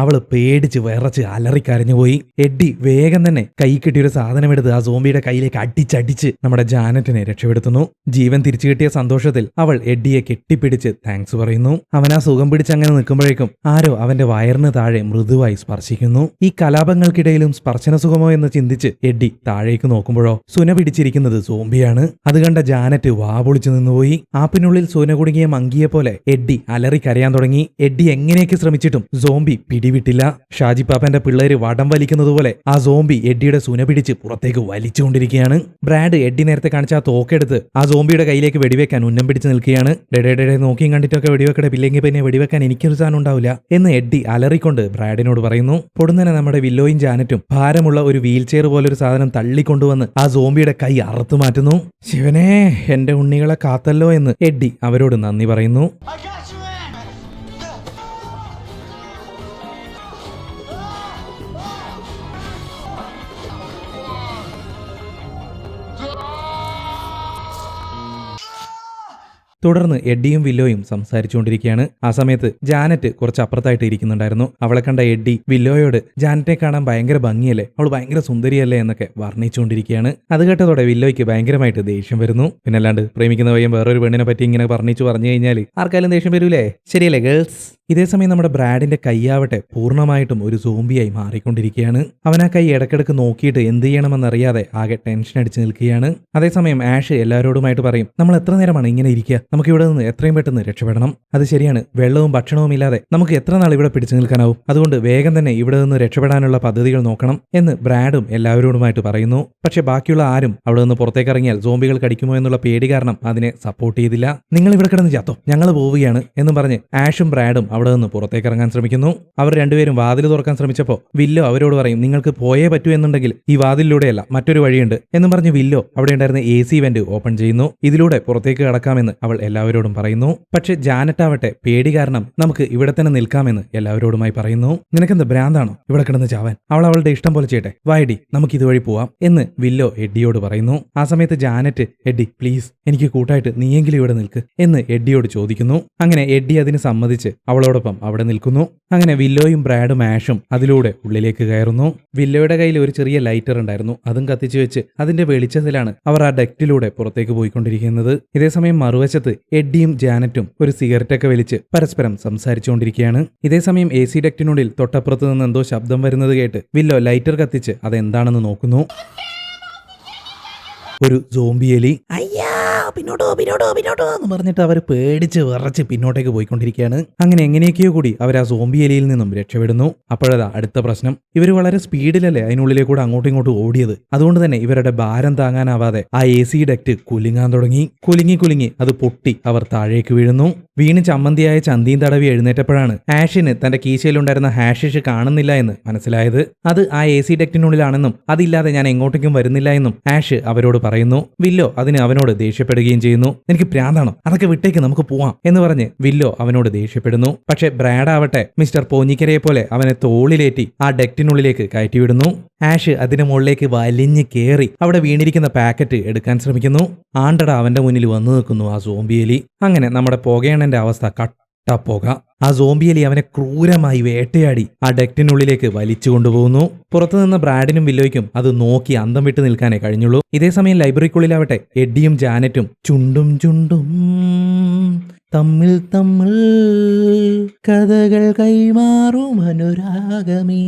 അവള് പേടിച്ച് വിറച്ച് അലറിക്കരഞ്ഞുപോയി. എഡ്ഡി വേഗം തന്നെ കൈ കിട്ടിയൊരു സാധനമെടുത്ത് ആ സോംബിയുടെ കയ്യിലേക്ക് അടിച്ചടിച്ച് നമ്മുടെ ജാനറ്റിനെ രക്ഷപ്പെടുത്തുന്നു. ജീവൻ തിരിച്ചു കിട്ടിയ സന്തോഷത്തിൽ അവൾ എഡ്ഡിയെ കെട്ടിപ്പിടിച്ച് താങ്ക്സ് പറയുന്നു. അവൻ ആ സുഖം പിടിച്ചങ്ങനെ നിൽക്കുമ്പോഴേക്കും ആരോ അവന്റെ വയറിന് താഴെ മൃദുവായി സ്പർശിക്കുന്നു. ഈ കലാപങ്ങൾക്കിടയിലും സ്പർശന സുഖമോ എന്ന് ചിന്തിച്ച് എഡ്ഡി താഴേക്ക് നോക്കുമ്പോഴോ സുന പിടിച്ചിരിക്കുന്നത് സോംബിയാണ്. അത് കണ്ട ജാനറ്റ് വാപൊളിച്ചു നിന്നുപോയി. ആപ്പിനുള്ളിൽ സുന കുടുങ്ങിയ മങ്കിയെ പോലെ എഡ്ഡി അലറി കരയാൻ തുടങ്ങി. എഡ്ഡി എങ്ങനെയൊക്കെ ശ്രമിച്ചിട്ടും സോംബി പിടിവിട്ടില്ല. ഷാജി പാപ്പന്റെ പിള്ളേര് വടം വലിക്കുന്നത് പോലെ ആ സോംബി എഡ്ഡിയുടെ സുന പിടിച്ച് പുറത്തേക്ക് വലിച്ചുകൊണ്ടിരിക്കുകയാണ്. ബ്രാഡ് എഡ്ഡി നേരത്തെ കാണിച്ച ആ തോക്കെടുത്ത് ആ സോംബിയുടെ കയ്യിലേക്ക് വെടിവെക്കാൻ ഉന്നം പിടിച്ച് നിൽക്കുകയാണ്. ഡെഡേ നോക്കിയും കണ്ടിട്ടൊക്കെ വെടിവെക്കടെ, പില്ലെങ്കിൽ പിന്നെ വെടിവെക്കാൻ എനിക്കൊരു സാധനം ഉണ്ടാവില്ല എന്ന് എഡ്ഡി അലറിക്കൊണ്ട് ബ്രാഡിനോട് പറയുന്നു. പൊടുന്നനെ നമ്മുടെ വില്ലോയും ജാനറ്റും ഭാരമുള്ള ഒരു വീൽ ചെയർ പോലൊരു സാധനം തള്ളിക്കൊണ്ടുവന്ന് ആ സോംബിയുടെ കൈ അറുത്തു മാറ്റുന്നു. ശിവനേ, എന്റെ ഉണ്ണികളെ കാത്തല്ലോ എന്ന് എഡ്ഡി അവരോട് നന്ദി പറയുന്നു. തുടർന്ന് എഡ്ഡിയും വില്ലോയും സംസാരിച്ചുകൊണ്ടിരിക്കുകയാണ്. ആ സമയത്ത് ജാനറ്റ് കുറച്ച് അപ്പുറത്തായിട്ട് ഇരിക്കുന്നുണ്ടായിരുന്നു. അവളെ കണ്ട എഡ്ഡി വില്ലോയോട് ജാനറ്റിനെ കാണാൻ ഭയങ്കര ഭംഗിയല്ലേ, അവൾ ഭയങ്കര സുന്ദരിയല്ലേ എന്നൊക്കെ വർണ്ണിച്ചുകൊണ്ടിരിക്കുകയാണ്. അത് കേട്ടതോടെ വില്ലോയ്ക്ക് ഭയങ്കരമായിട്ട് ദേഷ്യം വരുന്നു. പിന്നല്ലാണ്ട് പ്രേമിക്കുന്ന പയ്യൻ വേറൊരു പെണ്ണിനെ പറ്റി ഇങ്ങനെ പറഞ്ഞു കഴിഞ്ഞാൽ ആർക്കായാലും ദേഷ്യം വരൂലേ? ശരിയല്ലേ ഗേൾസ്? ഇതേസമയം നമ്മുടെ ബ്രാഡിന്റെ കൈയാവട്ടെ പൂർണ്ണമായിട്ടും ഒരു സോംബിയായി മാറിക്കൊണ്ടിരിക്കുകയാണ്. അവൻ ആ കൈ ഇടക്കിടക്ക് നോക്കിയിട്ട് എന്ത് ചെയ്യണമെന്നറിയാതെ ആകെ ടെൻഷൻ അടിച്ച് നിൽക്കുകയാണ്. അതേസമയം ആഷ് എല്ലാവരോടുമായിട്ട് പറയും, നമ്മൾ എത്ര നേരമാണ് ഇങ്ങനെ ഇരിക്കുക, നമുക്ക് ഇവിടെ നിന്ന് എത്രയും പെട്ടെന്ന് രക്ഷപ്പെടണം. അത് ശരിയാണ്, വെള്ളവും ഭക്ഷണവും ഇല്ലാതെ നമുക്ക് എത്ര നാൾ ഇവിടെ പിടിച്ചു നിൽക്കാനാവും, അതുകൊണ്ട് വേഗം തന്നെ ഇവിടെ നിന്ന് രക്ഷപ്പെടാനുള്ള പദ്ധതികൾ നോക്കണം എന്ന് ബ്രാഡും എല്ലാവരോടുമായിട്ട് പറയുന്നു. പക്ഷെ ബാക്കിയുള്ള ആരും അവിടെ നിന്ന് പുറത്തേക്ക് ഇറങ്ങിയാൽ സോംബികൾ കടിക്കുമോ എന്നുള്ള പേടി കാരണം അതിനെ സപ്പോർട്ട് ചെയ്തില്ല. നിങ്ങൾ ഇവിടെ കിടന്ന് ചാത്തോ, ഞങ്ങൾ പോവുകയാണ് എന്ന് പറഞ്ഞ് ആഷും ബ്രാഡും അവിടെ നിന്ന് പുറത്തേക്ക് ഇറങ്ങാൻ ശ്രമിക്കുന്നു. അവർ രണ്ടുപേരും വാതിൽ തുറക്കാൻ ശ്രമിച്ചപ്പോൾ വില്ലോ അവരോട് പറയും, നിങ്ങൾക്ക് പോയേ പറ്റൂ എന്നുണ്ടെങ്കിൽ ഈ വാതിലിലൂടെയല്ല മറ്റൊരു വഴിയുണ്ട് എന്ന് പറഞ്ഞ് വില്ലോ അവിടെ ഉണ്ടായിരുന്ന AC വെന്റ് ഓപ്പൺ ചെയ്യുന്നു. ഇതിലൂടെ പുറത്തേക്ക് കടക്കാമെന്ന് അവൾ എല്ലാവരോടും പറയുന്നു. പക്ഷെ ജാനറ്റാവട്ടെ പേടി കാരണം നമുക്ക് ഇവിടെ തന്നെ നിൽക്കാമെന്ന് എല്ലാവരോടുമായി പറയുന്നു. നിനക്കെന്ത് ഭ്രാന്താണോ ഇവിടെ കിടന്ന് ചാവാൻ? അവൾ അവളുടെ ഇഷ്ടം പോലെ ചെയ്യട്ടെ, വായടി നമുക്ക് ഇതുവഴി പോവാം എന്ന് വില്ലോ എഡ്ഡിയോട് പറയുന്നു. ആ സമയത്ത് ജാനറ്റ്, എഡ്ഡി പ്ലീസ് എനിക്ക് കൂട്ടായിട്ട് നീയെങ്കിലും ഇവിടെ നിൽക്ക് എന്ന് എഡ്ഡിയോട് ചോദിക്കുന്നു. അങ്ങനെ എഡ്ഡി അതിന് സമ്മതിച്ച് അവളോടൊപ്പം അവിടെ നിൽക്കുന്നു. അങ്ങനെ വില്ലോയും ബ്രാഡും ആഷും അതിലൂടെ ഉള്ളിലേക്ക് കയറുന്നു. വില്ലോയുടെ കയ്യിൽ ഒരു ചെറിയ ലൈറ്റർ ഉണ്ടായിരുന്നു, അതും കത്തിച്ചു വെച്ച് അതിന്റെ വെളിച്ചത്തിലാണ് അവർ ആ ഡെക്റ്റിലൂടെ പുറത്തേക്ക് പോയിക്കൊണ്ടിരിക്കുന്നത്. ഇതേസമയം മറുവശത്ത് എഡ്ഡിയും ജാനറ്റും ഒരു സിഗരറ്റൊക്കെ വലിച്ച് പരസ്പരം സംസാരിച്ചുകൊണ്ടിരിക്കുകയാണ്. ഇതേസമയം AC ഡെക്റ്റിനുള്ളിൽ തൊട്ടപ്പുറത്ത് നിന്ന് എന്തോ ശബ്ദം വരുന്നത് കേട്ട് വില്ലോ ലൈറ്റർ കത്തിച്ച് അതെന്താണെന്ന് നോക്കുന്നു. ഒരു സോംബി എലി അയ്യാ പിന്നോട്ടോ എന്ന് പറഞ്ഞിട്ട് അവർ പേടിച്ച് വിറച്ച് പിന്നോട്ടേക്ക് പോയിക്കൊണ്ടിരിക്കുകയാണ്. അങ്ങനെ എങ്ങനെയൊക്കെയോ കൂടി അവർ ആ സോംബി എലിയിൽ നിന്നും രക്ഷപ്പെടുന്നു. അപ്പോഴതാ അടുത്ത പ്രശ്നം, ഇവർ വളരെ സ്പീഡിലല്ലേ അതിനുള്ളിലേക്കൂടെ അങ്ങോട്ടും ഇങ്ങോട്ടും ഓടിയത്. അതുകൊണ്ട് തന്നെ ഇവരുടെ ഭാരം താങ്ങാനാവാതെ ആ AC ഡെക്റ്റ് കുലുങ്ങാൻ തുടങ്ങി. കുലുങ്ങി അത് പൊട്ടി അവർ താഴേക്ക് വീഴുന്നു. വീണ് ചമ്മന്തിയായ ചന്തിയും തടവി എഴുന്നേറ്റപ്പോഴാണ് ആഷിന് തന്റെ കീശയിലുണ്ടായിരുന്ന ഹാഷിഷ് കാണുന്നില്ല എന്ന് മനസ്സിലായത്. അത് ആ AC ഡെക്റ്റിനുള്ളിലാണെന്നും അതില്ലാതെ ഞാൻ എങ്ങോട്ടേക്കും വരുന്നില്ല എന്നും ആഷ് അവരോട് പറയുന്നു. വില്ലോ അതിന് അവനോട് ദേഷ്യപ്പെടുകയും ചെയ്യുന്നു. എനിക്ക് പ്രാന്താണോ, അതൊക്കെ വിട്ടേക്ക് നമുക്ക് പോവാം എന്ന് പറഞ്ഞ് വില്ലോ അവനോട് ദേഷ്യപ്പെടുന്നു. പക്ഷെ ബ്രാഡ് ആവട്ടെ മിസ്റ്റർ പോഞ്ഞിക്കരയെ പോലെ അവനെ തോളിലേറ്റി ആ ഡെക്റ്റിനുള്ളിലേക്ക് കയറ്റിവിടുന്നു. ആഷ് അതിന് മുകളിലേക്ക് വലിഞ്ഞ് കേറി അവിടെ വീണിരിക്കുന്ന പാക്കറ്റ് എടുക്കാൻ ശ്രമിക്കുന്നു. ആണ്ടട അവന്റെ മുന്നിൽ വന്നു നിൽക്കുന്നു ആ സോംബിയലി. അങ്ങനെ നമ്മുടെ പുകയണ്ണന്റെ അവസ്ഥ കട്ടപ്പോക. ആ സോംബിയലി അവനെ ക്രൂരമായി വേട്ടയാടി ആ ഡെക്റ്റിനുള്ളിലേക്ക് വലിച്ചു കൊണ്ടുപോകുന്നു. പുറത്തുനിന്ന് ബ്രാഡിനും വില്ലോയ്ക്കും അത് നോക്കി അന്തം വിട്ട് നിൽക്കാനേ കഴിഞ്ഞുള്ളൂ. ഇതേസമയം ലൈബ്രറിക്കുള്ളിലാവട്ടെ എഡ്ഡിയും ജാനറ്റും ചുണ്ടും തമ്മിൽ കഥകൾ കൈമാറും അനുരാഗമേ.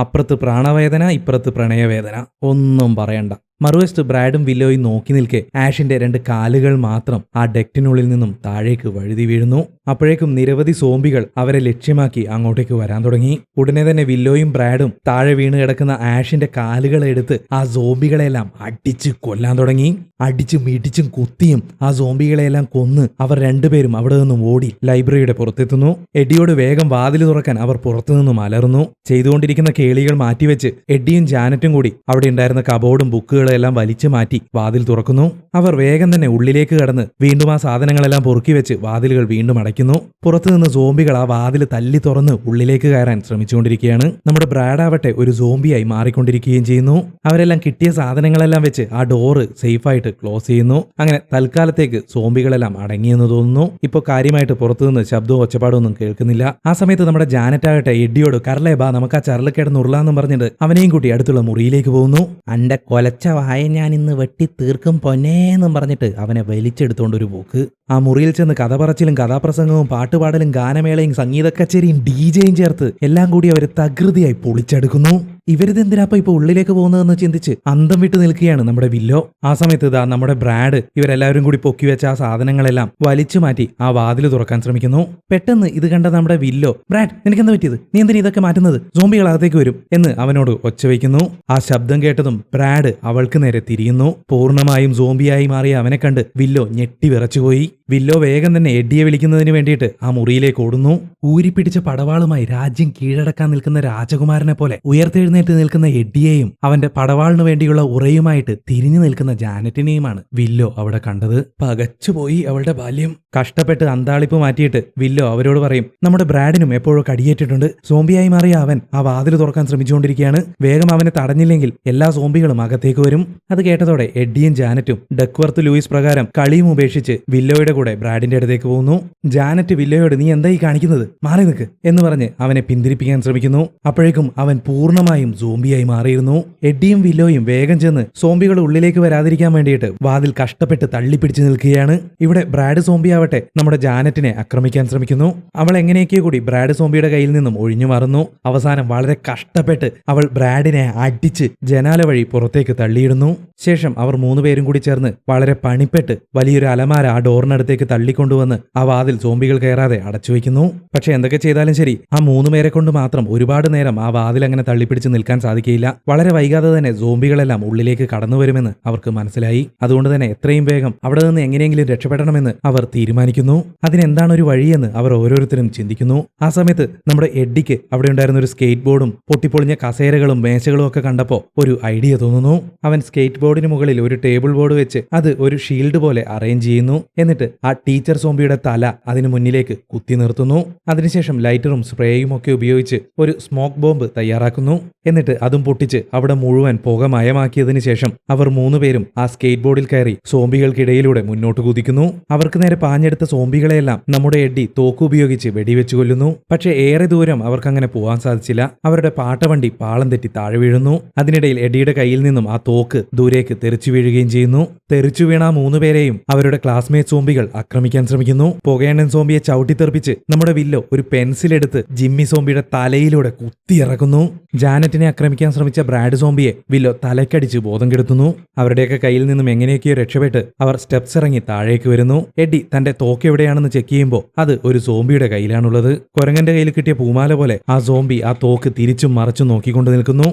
അപ്പുറത്ത് പ്രാണവേദന, ഇപ്പുറത്ത് പ്രണയവേദന, ഒന്നും പറയണ്ട. മറുവശത്ത് ബ്രാഡും വില്ലോയും നോക്കി നിൽക്കെ ആഷിന്റെ 2 കാലുകൾ മാത്രം ആ ഡെക്റ്റിനുള്ളിൽ നിന്നും താഴേക്ക് വഴുതി വീഴുന്നു. അപ്പോഴേക്കും നിരവധി സോംബികൾ അവരെ ലക്ഷ്യമാക്കി അങ്ങോട്ടേക്ക് വരാൻ തുടങ്ങി. ഉടനെ തന്നെ വില്ലോയും ബ്രാഡും താഴെ വീണ് കിടക്കുന്ന ആഷിന്റെ കാലുകൾ എടുത്ത് ആ സോംബികളെല്ലാം അടിച്ച് കൊല്ലാൻ തുടങ്ങി. അടിച്ചും ഇടിച്ചും കുത്തിയും ആ സോംബികളെല്ലാം കൊന്ന് അവർ രണ്ടുപേരും അവിടെ നിന്നും ഓടി ലൈബ്രറിയുടെ പുറത്തെത്തുന്നു. എഡ്ഡിയോട് വേഗം വാതിൽ തുറക്കാൻ അവർ പുറത്തുനിന്നും അലറുന്നു. ചെയ്തുകൊണ്ടിരിക്കുന്ന കേളികൾ മാറ്റിവെച്ച് എഡ്ഡിയും ജാനറ്റും കൂടി അവിടെ ഉണ്ടായിരുന്ന കബോർഡും ബുക്കുകളെല്ലാം വലിച്ചു മാറ്റി വാതിൽ തുറക്കുന്നു. അവർ വേഗം തന്നെ ഉള്ളിലേക്ക് കടന്ന് വീണ്ടും ആ സാധനങ്ങളെല്ലാം പൊറുക്കി വെച്ച് വാതിലുകൾ വീണ്ടും അടയ്ക്കുന്നു. പുറത്തുനിന്ന് സോംബികൾ ആ വാതിൽ തല്ലി തുറന്ന് ഉള്ളിലേക്ക് കയറാൻ ശ്രമിച്ചുകൊണ്ടിരിക്കുകയാണ്. നമ്മുടെ ബ്രാഡാവട്ടെ ഒരു സോംബിയായി മാറിക്കൊണ്ടിരിക്കുകയും ചെയ്യുന്നു. അവരെല്ലാം കിട്ടിയ സാധനങ്ങളെല്ലാം വെച്ച് ആ ഡോറ് സേഫായിട്ട് ക്ലോസ് ചെയ്യുന്നു. അങ്ങനെ തൽക്കാലത്തേക്ക് സോംബികളെല്ലാം അടങ്ങിയെന്ന് തോന്നുന്നു. ഇപ്പൊ കാര്യമായിട്ട് പുറത്തുനിന്ന് ശബ്ദവും ഒച്ചപ്പാടും ഒന്നും കേൾക്കുന്നില്ല. ആ സമയത്ത് നമ്മുടെ ജാനറ്റാകട്ടെ എഡ്ഡിയോട് കരളേ ബാ നമുക്ക് ആ ചരലക്കേടന്ന് ഉരുളാന്നും പറഞ്ഞിട്ട് അവനെയും കൂട്ടി അടുത്തുള്ള മുറിയിലേക്ക് പോകുന്നു. അന്റെ കൊലച്ച വായ ഞാൻ ഇന്ന് വെട്ടി തീർക്കും പൊന്നേന്നും പറഞ്ഞിട്ട് അവനെ വലിച്ചെടുത്തോണ്ടൊരു പോക്ക്. ആ മുറിയിൽ ചെന്ന് കഥ പറച്ചിലും കഥാപ്രസംഗവും പാട്ടുപാടലും ഗാനമേളയും സംഗീത കച്ചേരിയും DJയും ചേർത്ത് എല്ലാം കൂടി അവർ തകൃതിയായി പൊളിച്ചെടുക്കുന്നു. ഇവരിതെന്തിനാപ്പ ഇപ്പൊ ഉള്ളിലേക്ക് പോകുന്നതെന്ന് ചിന്തിച്ച് അന്തം വിട്ട് നിൽക്കുകയാണ് നമ്മുടെ വില്ലോ. ആ സമയത്ത് ഇതാ നമ്മുടെ ബ്രാഡ് ഇവരെല്ലാവരും കൂടി പൊക്കി വെച്ച ആ സാധനങ്ങളെല്ലാം വലിച്ചു മാറ്റി ആ വാതിൽ തുറക്കാൻ ശ്രമിക്കുന്നു. പെട്ടെന്ന് ഇത് കണ്ട നമ്മുടെ വില്ലോ, ബ്രാഡ് നിനക്കെന്താ പറ്റിയത്, നീ എന്തിനാ ഇതൊക്കെ മാറ്റുന്നത്, സോംബികൾ അകത്തേക്ക് വരും എന്ന് അവനോട് ഒച്ച വയ്ക്കുന്നു. ആ ശബ്ദം കേട്ടതും ബ്രാഡ് അവൾക്ക് നേരെ തിരിയുന്നു. പൂർണ്ണമായും സോംബിയായി മാറിയ അവനെ കണ്ട് വില്ലോ ഞെട്ടി വിറച്ചുപോയി. വില്ലോ വേഗം തന്നെ എഡ്ഡിയെ വിളിക്കുന്നതിന് വേണ്ടിയിട്ട് ആ മുറിയിലേക്ക് ഓടുന്നു. ഊരിപ്പിടിച്ച പടവാളുമായി രാജ്യം കീഴടക്കാൻ നിൽക്കുന്ന രാജകുമാരനെ പോലെ ഉയർത്തെഴുന്നേറ്റ് നിൽക്കുന്ന എഡ്ഡിയെയും അവന്റെ പടവാളിനു വേണ്ടിയുള്ള ഉറയുമായിട്ട് തിരിഞ്ഞു നിൽക്കുന്ന ജാനറ്റിനെയുമാണ് വില്ലോ അവിടെ കണ്ടത്. പകച്ചുപോയി അവളുടെ ബാല്യം. കഷ്ടപ്പെട്ട് അന്താളിപ്പ് മാറ്റിയിട്ട് വില്ലോ അവരോട് പറയും, നമ്മുടെ ബ്രാഡിനും എപ്പോഴോ കടിയേറ്റിട്ടുണ്ട്, സോംബിയായി മാറിയ അവൻ ആ വാതിൽ തുറക്കാൻ ശ്രമിച്ചുകൊണ്ടിരിക്കുകയാണ്, വേഗം അവനെ തടഞ്ഞില്ലെങ്കിൽ എല്ലാ സോംബികളും അകത്തേക്ക് വരും. അത് കേട്ടതോടെ എഡ്ഡിയും ജാനറ്റും ഡക്വർത്ത് ലൂയിസ് പ്രകാരം കളിയും ഉപേക്ഷിച്ച് വില്ലോയുടെ കൂടെ ബ്രാഡിന്റെ അടുത്തേക്ക് പോകുന്നു. ജാനറ്റ് വില്ലോയോട് നീ എന്തായി കാണിക്കുന്നത്, മാറി നിൽക്ക് എന്ന് പറഞ്ഞ് അവനെ പിന്തിരിപ്പിക്കാൻ ശ്രമിക്കുന്നു. അപ്പോഴേക്കും അവൻ പൂർണ്ണമായും സോംബിയായി മാറിയിരുന്നു. എഡ്ഡിയും വില്ലോയും വേഗം ചെന്ന് സോംബികൾ ഉള്ളിലേക്ക് വരാതിരിക്കാൻ വേണ്ടിയിട്ട് വാതിൽ കഷ്ടപ്പെട്ട് തള്ളിപ്പിടിച്ചു നിൽക്കുകയാണ്. ഇവിടെ ബ്രാഡ് സോംബിയാവട്ടെ നമ്മുടെ ജാനറ്റിനെ ആക്രമിക്കാൻ ശ്രമിക്കുന്നു. അവൾ എങ്ങനെയൊക്കെയോ കൂടി ബ്രാഡ് സോംബിയുടെ കയ്യിൽ നിന്നും ഒഴിഞ്ഞു മാറുന്നു. അവസാനം വളരെ കഷ്ടപ്പെട്ട് അവൾ ബ്രാഡിനെ അടിച്ച് ജനാല വഴി പുറത്തേക്ക് തള്ളിയിടുന്നു. ശേഷം അവർ മൂന്നുപേരും കൂടി ചേർന്ന് വളരെ പണിപ്പെട്ട് വലിയൊരു അലമാര ആ ഡോറിനടുത്തേക്ക് തള്ളിക്കൊണ്ടുവന്ന് ആ വാതിൽ സോംബികൾ കയറാതെ അടച്ചുവെക്കുന്നു. പക്ഷെ എന്തൊക്കെ ചെയ്താലും ശരി, ആ മൂന്നുപേരെ കൊണ്ട് മാത്രം ഒരുപാട് നേരം ആ വാതിൽ അങ്ങനെ തള്ളിപ്പിടിച്ച് നിൽക്കാൻ സാധിക്കില്ല. വളരെ വൈകാതെ തന്നെ സോംബികളെല്ലാം ഉള്ളിലേക്ക് കടന്നു വരുമെന്ന് അവർക്ക് മനസ്സിലായി. അതുകൊണ്ട് തന്നെ എത്രയും വേഗം അവിടെ നിന്ന് എങ്ങനെയെങ്കിലും രക്ഷപ്പെടണമെന്ന് അവർ തീരുമാനിക്കുന്നു. അതിനെന്താണ് ഒരു വഴിയെന്ന് അവർ ഓരോരുത്തരും ചിന്തിക്കുന്നു. ആ സമയത്ത് നമ്മുടെ എഡ്ഡിക്ക് അവിടെ ഉണ്ടായിരുന്ന ഒരു സ്കേറ്റ് ബോർഡും പൊട്ടിപ്പൊളിഞ്ഞ കസേരകളും മേശകളും ഒക്കെ കണ്ടപ്പോൾ ഒരു ഐഡിയ തോന്നുന്നു. അവൻ സ്കേറ്റ് ബോർഡിന് മുകളിൽ ഒരു ടേബിൾ ബോർഡ് വെച്ച് അത് ഒരു ഷീൽഡ് പോലെ അറേഞ്ച് ചെയ്യുന്നു. എന്നിട്ട് ആ ടീച്ചർ സോംബിയുടെ തല അതിന് മുന്നിലേക്ക് കുത്തി നിർത്തുന്നു. അതിനുശേഷം ലൈറ്ററും സ്പ്രേയും ഒക്കെ ഉപയോഗിച്ച് ഒരു സ്മോക്ക് ബോംബ് തയ്യാറാക്കുന്നു. എന്നിട്ട് അതും പൊട്ടിച്ച് അവിടെ മുഴുവൻ പുക മയമാക്കിയതിനു ശേഷം അവർ മൂന്നുപേരും ആ സ്കേറ്റ് ബോർഡിൽ കയറി സോംബികൾക്കിടയിലൂടെ മുന്നോട്ട് കുതിക്കുന്നു. അവർക്ക് നേരെ പാഞ്ഞെടുത്ത സോംബികളെയെല്ലാം നമ്മുടെ എഡ്ഡി തോക്ക് ഉപയോഗിച്ച് വെടിവെച്ചു കൊല്ലുന്നു. പക്ഷേ ഏറെ ദൂരം അവർക്ക് അങ്ങനെ പോകാൻ സാധിച്ചില്ല. അവരുടെ പാട്ടവണ്ടി പാളം തെറ്റി താഴെ വീഴുന്നു. അതിനിടയിൽ എഡ്ഡിയുടെ കയ്യിൽ നിന്നും ആ തോക്ക് ദൂരേക്ക് തെറിച്ചു വീഴുകയും ചെയ്യുന്നു. തെറിച്ചു വീണ മൂന്നുപേരെയും അവരുടെ ക്ലാസ്മേറ്റ് സോംബികൾ ആക്രമിക്കാൻ ശ്രമിക്കുന്നു. പുകയണ്ണൻ സോംബിയെ ചവിട്ടിത്തെറിപ്പിച്ച് നമ്മുടെ വില്ലോ ഒരു പെൻസിലെടുത്ത് ജിമ്മി സോംബിയുടെ തലയിലൂടെ കുത്തിയിറക്കുന്നു. ജാനറ്റിനെ ആക്രമിക്കാൻ ശ്രമിച്ച ബ്രാഡ് സോംബിയെ വില്ലോ തലക്കടിച്ച് ബോധം കെടുത്തുന്നു. അവരുടെയൊക്കെ കയ്യിൽ നിന്നും എങ്ങനെയൊക്കെയോ രക്ഷപ്പെട്ട് അവർ സ്റ്റെപ്സ് ഇറങ്ങി താഴേക്ക് വരുന്നു. എഡ്ഡി തന്റെ തോക്ക് എവിടെയാണെന്ന് ചെക്ക് ചെയ്യുമ്പോൾ അത് ഒരു സോംബിയുടെ കയ്യിലാണുള്ളത്. കുരങ്ങന്റെ കയ്യിൽ കിട്ടിയ പൂമാല പോലെ ആ സോംബി ആ തോക്ക് തിരിച്ചും മറച്ചും നോക്കിക്കൊണ്ട് നിൽക്കുന്നു.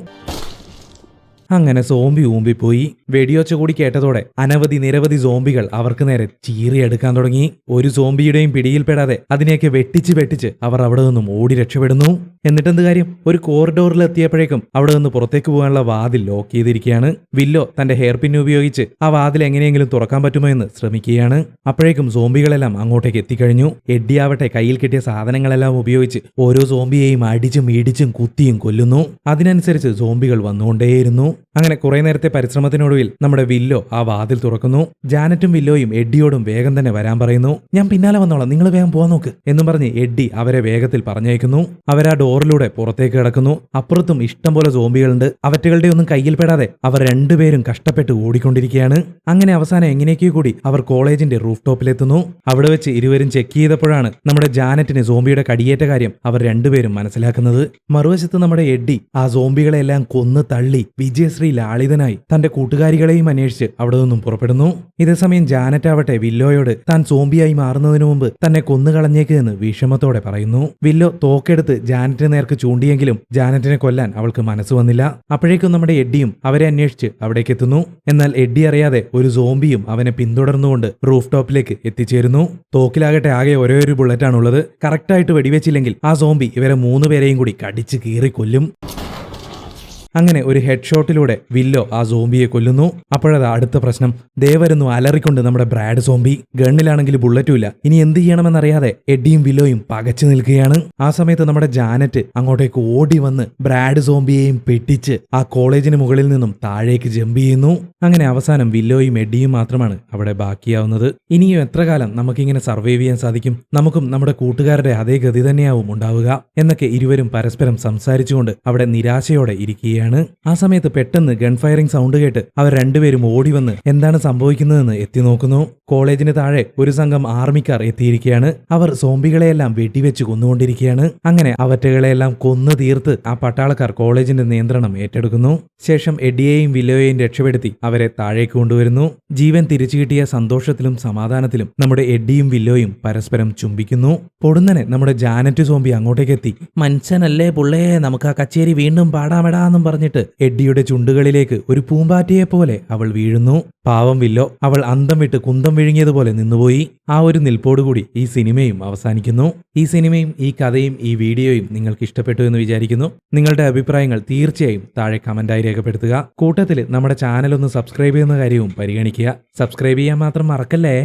അങ്ങനെ സോംബി ഊമ്പിപ്പോയി. വെടിയൊച്ച കൂടി കേട്ടതോടെ നിരവധി സോംബികൾ അവർക്ക് നേരെ ചീറിയെടുക്കാൻ തുടങ്ങി. ഒരു സോംബിയുടെയും പിടിയിൽപ്പെടാതെ അതിനെയൊക്കെ വെട്ടിച്ച് അവർ അവിടെ നിന്നും ഓടി രക്ഷപ്പെടുന്നു. എന്നിട്ടെന്ത് കാര്യം, ഒരു കോറിഡോറിൽ എത്തിയപ്പോഴേക്കും അവിടെ നിന്ന് പുറത്തേക്ക് പോകാനുള്ള വാതിൽ ലോക്ക് ചെയ്തിരിക്കുകയാണ്. വില്ലോ തന്റെ ഹെയർ പിൻ ഉപയോഗിച്ച് ആ വാതിൽ എങ്ങനെയെങ്കിലും തുറക്കാൻ പറ്റുമോ എന്ന് ശ്രമിക്കുകയാണ്. അപ്പോഴേക്കും സോംബികളെല്ലാം അങ്ങോട്ടേക്ക് എത്തിക്കഴിഞ്ഞു. എഡ്ഡിയാവട്ടെ കയ്യിൽ കിട്ടിയ സാധനങ്ങളെല്ലാം ഉപയോഗിച്ച് ഓരോ സോംബിയെയും അടിച്ചും ഇടിച്ചും കുത്തിയും കൊല്ലുന്നു. അതിനനുസരിച്ച് സോംബികൾ വന്നുകൊണ്ടേയിരുന്നു. അങ്ങനെ കുറെ നേരത്തെ പരിശ്രമത്തിനൊടുവിൽ നമ്മുടെ വില്ലോ ആ വാതിൽ തുറക്കുന്നു. ജാനറ്റും വില്ലോയും എഡ്ഡിയോടും വേഗം തന്നെ വരാൻ പറയുന്നു. ഞാൻ പിന്നാലെ വന്നോളാം, നിങ്ങൾ വേഗം പോകാൻ നോക്ക് എന്നും പറഞ്ഞ് എഡ്ഡി അവരെ വേഗത്തിൽ പറഞ്ഞയക്കുന്നു. അവരാ ഡോറിലൂടെ പുറത്തേക്ക് കിടക്കുന്നു. അപ്പുറത്തും ഇഷ്ടം പോലെ സോംബികളുണ്ട്. അവറ്റകളുടെ ഒന്നും കയ്യിൽപ്പെടാതെ അവർ രണ്ടുപേരും കഷ്ടപ്പെട്ട് ഓടിക്കൊണ്ടിരിക്കുകയാണ്. അങ്ങനെ അവസാനം എങ്ങനെയൊക്കെയോ കൂടി അവർ കോളേജിന്റെ റൂഫ് ടോപ്പിലെത്തുന്നു. അവിടെ വെച്ച് ഇരുവരും ചെക്ക് ചെയ്തപ്പോഴാണ് നമ്മുടെ ജാനറ്റിന് സോംബിയുടെ കടിയേറ്റ കാര്യം അവർ രണ്ടുപേരും മനസ്സിലാക്കുന്നത്. മറുവശത്ത് നമ്മുടെ എഡ്ഡി ആ സോംബികളെല്ലാം കൊന്ന് തള്ളി വിജയശ്രീ ലാളിതനായി തന്റെ കൂട്ടുകാരികളെയും അന്വേഷിച്ച് അവിടെ നിന്നും പുറപ്പെടുന്നു. ഇതേസമയം ജാനറ്റ് ആവട്ടെ വില്ലോയോട് താൻ സോംബിയായി മാറുന്നതിനു മുമ്പ് തന്നെ കൊന്നുകളഞ്ഞേക്ക് എന്ന് വിഷമത്തോടെ പറയുന്നു. വില്ലോ തോക്കെടുത്ത് ജാനറ്റിന് നേർക്ക് ചൂണ്ടിയെങ്കിലും ജാനറ്റിനെ കൊല്ലാൻ അവൾക്ക് മനസ്സ് വന്നില്ല. അപ്പോഴേക്കും നമ്മുടെ എഡ്ഡിയും അവരെ അന്വേഷിച്ച് അവിടേക്ക് എത്തുന്നു. എന്നാൽ എഡ്ഡി അറിയാതെ ഒരു സോംബിയും അവനെ പിന്തുടർന്നുകൊണ്ട് റൂഫ് ടോപ്പിലേക്ക് എത്തിച്ചേരുന്നു. തോക്കിലാകട്ടെ ആകെ ഒരേ ഒരു ബുള്ളറ്റാണുള്ളത്. കറക്റ്റായിട്ട് വെടിവെച്ചില്ലെങ്കിൽ ആ സോംബി ഇവരെ മൂന്നുപേരെയും കൂടി കടിച്ച് കീറി കൊല്ലും. അങ്ങനെ ഒരു ഹെഡ് ഷോട്ടിലൂടെ വില്ലോ ആ സോംബിയെ കൊല്ലുന്നു. അപ്പോഴത് അടുത്ത പ്രശ്നം, വരുന്നു അലറിക്കൊണ്ട് നമ്മുടെ ബ്രാഡ് സോംബി. ഗണ്ണിലാണെങ്കിൽ ബുള്ളറ്റും ഇല്ല. ഇനി എന്ത് ചെയ്യണമെന്നറിയാതെ എഡ്ഡിയും വില്ലോയും പകച്ചു നിൽക്കുകയാണ്. ആ സമയത്ത് നമ്മുടെ ജാനറ്റ് അങ്ങോട്ടേക്ക് ഓടി വന്ന് ബ്രാഡ് സോംബിയെയും പെട്ടിച്ച് ആ കോളേജിന് മുകളിൽ നിന്നും താഴേക്ക് ജമ്പ് ചെയ്യുന്നു. അങ്ങനെ അവസാനം വില്ലോയും എഡ്ഡിയും മാത്രമാണ് അവിടെ ബാക്കിയാവുന്നത്. ഇനിയും എത്ര കാലം നമുക്കിങ്ങനെ സർവൈവ് ചെയ്യാൻ സാധിക്കും? നമുക്കും നമ്മുടെ കൂട്ടുകാരുടെ അതേ ഗതി തന്നെയാവും ഉണ്ടാവുക എന്നൊക്കെ ഇരുവരും പരസ്പരം സംസാരിച്ചുകൊണ്ട് അവിടെ നിരാശയോടെ ഇരിക്കുകയാണ്. എത്തിയിരിക്കുകയാണ്. ആ സമയത്ത് പെട്ടെന്ന് ഗൺ ഫയറിംഗ് സൗണ്ട് കേട്ട് അവർ രണ്ടുപേരും ഓടി വന്ന് എന്താണ് സംഭവിക്കുന്നതെന്ന് എത്തി നോക്കുന്നു. കോളേജിന് താഴെ ഒരു സംഘം ആർമിക്കാർ എത്തിയിരിക്കുകയാണ്. അവർ സോംബികളെയെല്ലാം വെടിവെച്ച് കൊന്നുകൊണ്ടിരിക്കുകയാണ്. അങ്ങനെ അവറ്റകളെയെല്ലാം കൊന്നു തീർത്ത് ആ പട്ടാളക്കാർ കോളേജിന്റെ നിയന്ത്രണം ഏറ്റെടുക്കുന്നു. ശേഷം എഡിയെയും വില്ലോയെയും രക്ഷപ്പെടുത്തി അവരെ താഴേക്ക് കൊണ്ടുവരുന്നു. ജീവൻ തിരിച്ചു കിട്ടിയ സന്തോഷത്തിലും സമാധാനത്തിലും നമ്മുടെ എഡിയും വില്ലോയും പരസ്പരം ചുംബിക്കുന്നു. പൊടുന്നനെ നമ്മുടെ ജാനറ്റ് സോംബി അങ്ങോട്ടേക്ക് എത്തി. മനുഷ്യനല്ലേ പുള്ളേ, നമുക്ക് ആ കച്ചേരി വീണ്ടും പാടാമെടാന്നും പറഞ്ഞിട്ട് എഡിയുടെ ചുണ്ടുകളിലേക്ക് ഒരു പൂമ്പാറ്റയെ പോലെ അവൾ വീഴുന്നു. പാവം വില്ലോ, അവൾ അന്തം വിട്ട് കുന്തം വിഴുങ്ങിയതുപോലെ നിന്നുപോയി. ആ ഒരു നിൽപ്പോടുകൂടി ഈ സിനിമയും അവസാനിക്കുന്നു. ഈ സിനിമയും ഈ കഥയും ഈ വീഡിയോയും നിങ്ങൾക്ക് ഇഷ്ടപ്പെട്ടു എന്ന് വിചാരിക്കുന്നു. നിങ്ങളുടെ അഭിപ്രായങ്ങൾ തീർച്ചയായും താഴെ കമന്റായി രേഖപ്പെടുത്തുക. കൂട്ടത്തിൽ നമ്മുടെ ചാനൽ ഒന്ന് സബ്സ്ക്രൈബ് ചെയ്യുന്ന കാര്യവും പരിഗണിക്കുക. സബ്സ്ക്രൈബ് ചെയ്യാൻ മാത്രം മറക്കല്ലേ.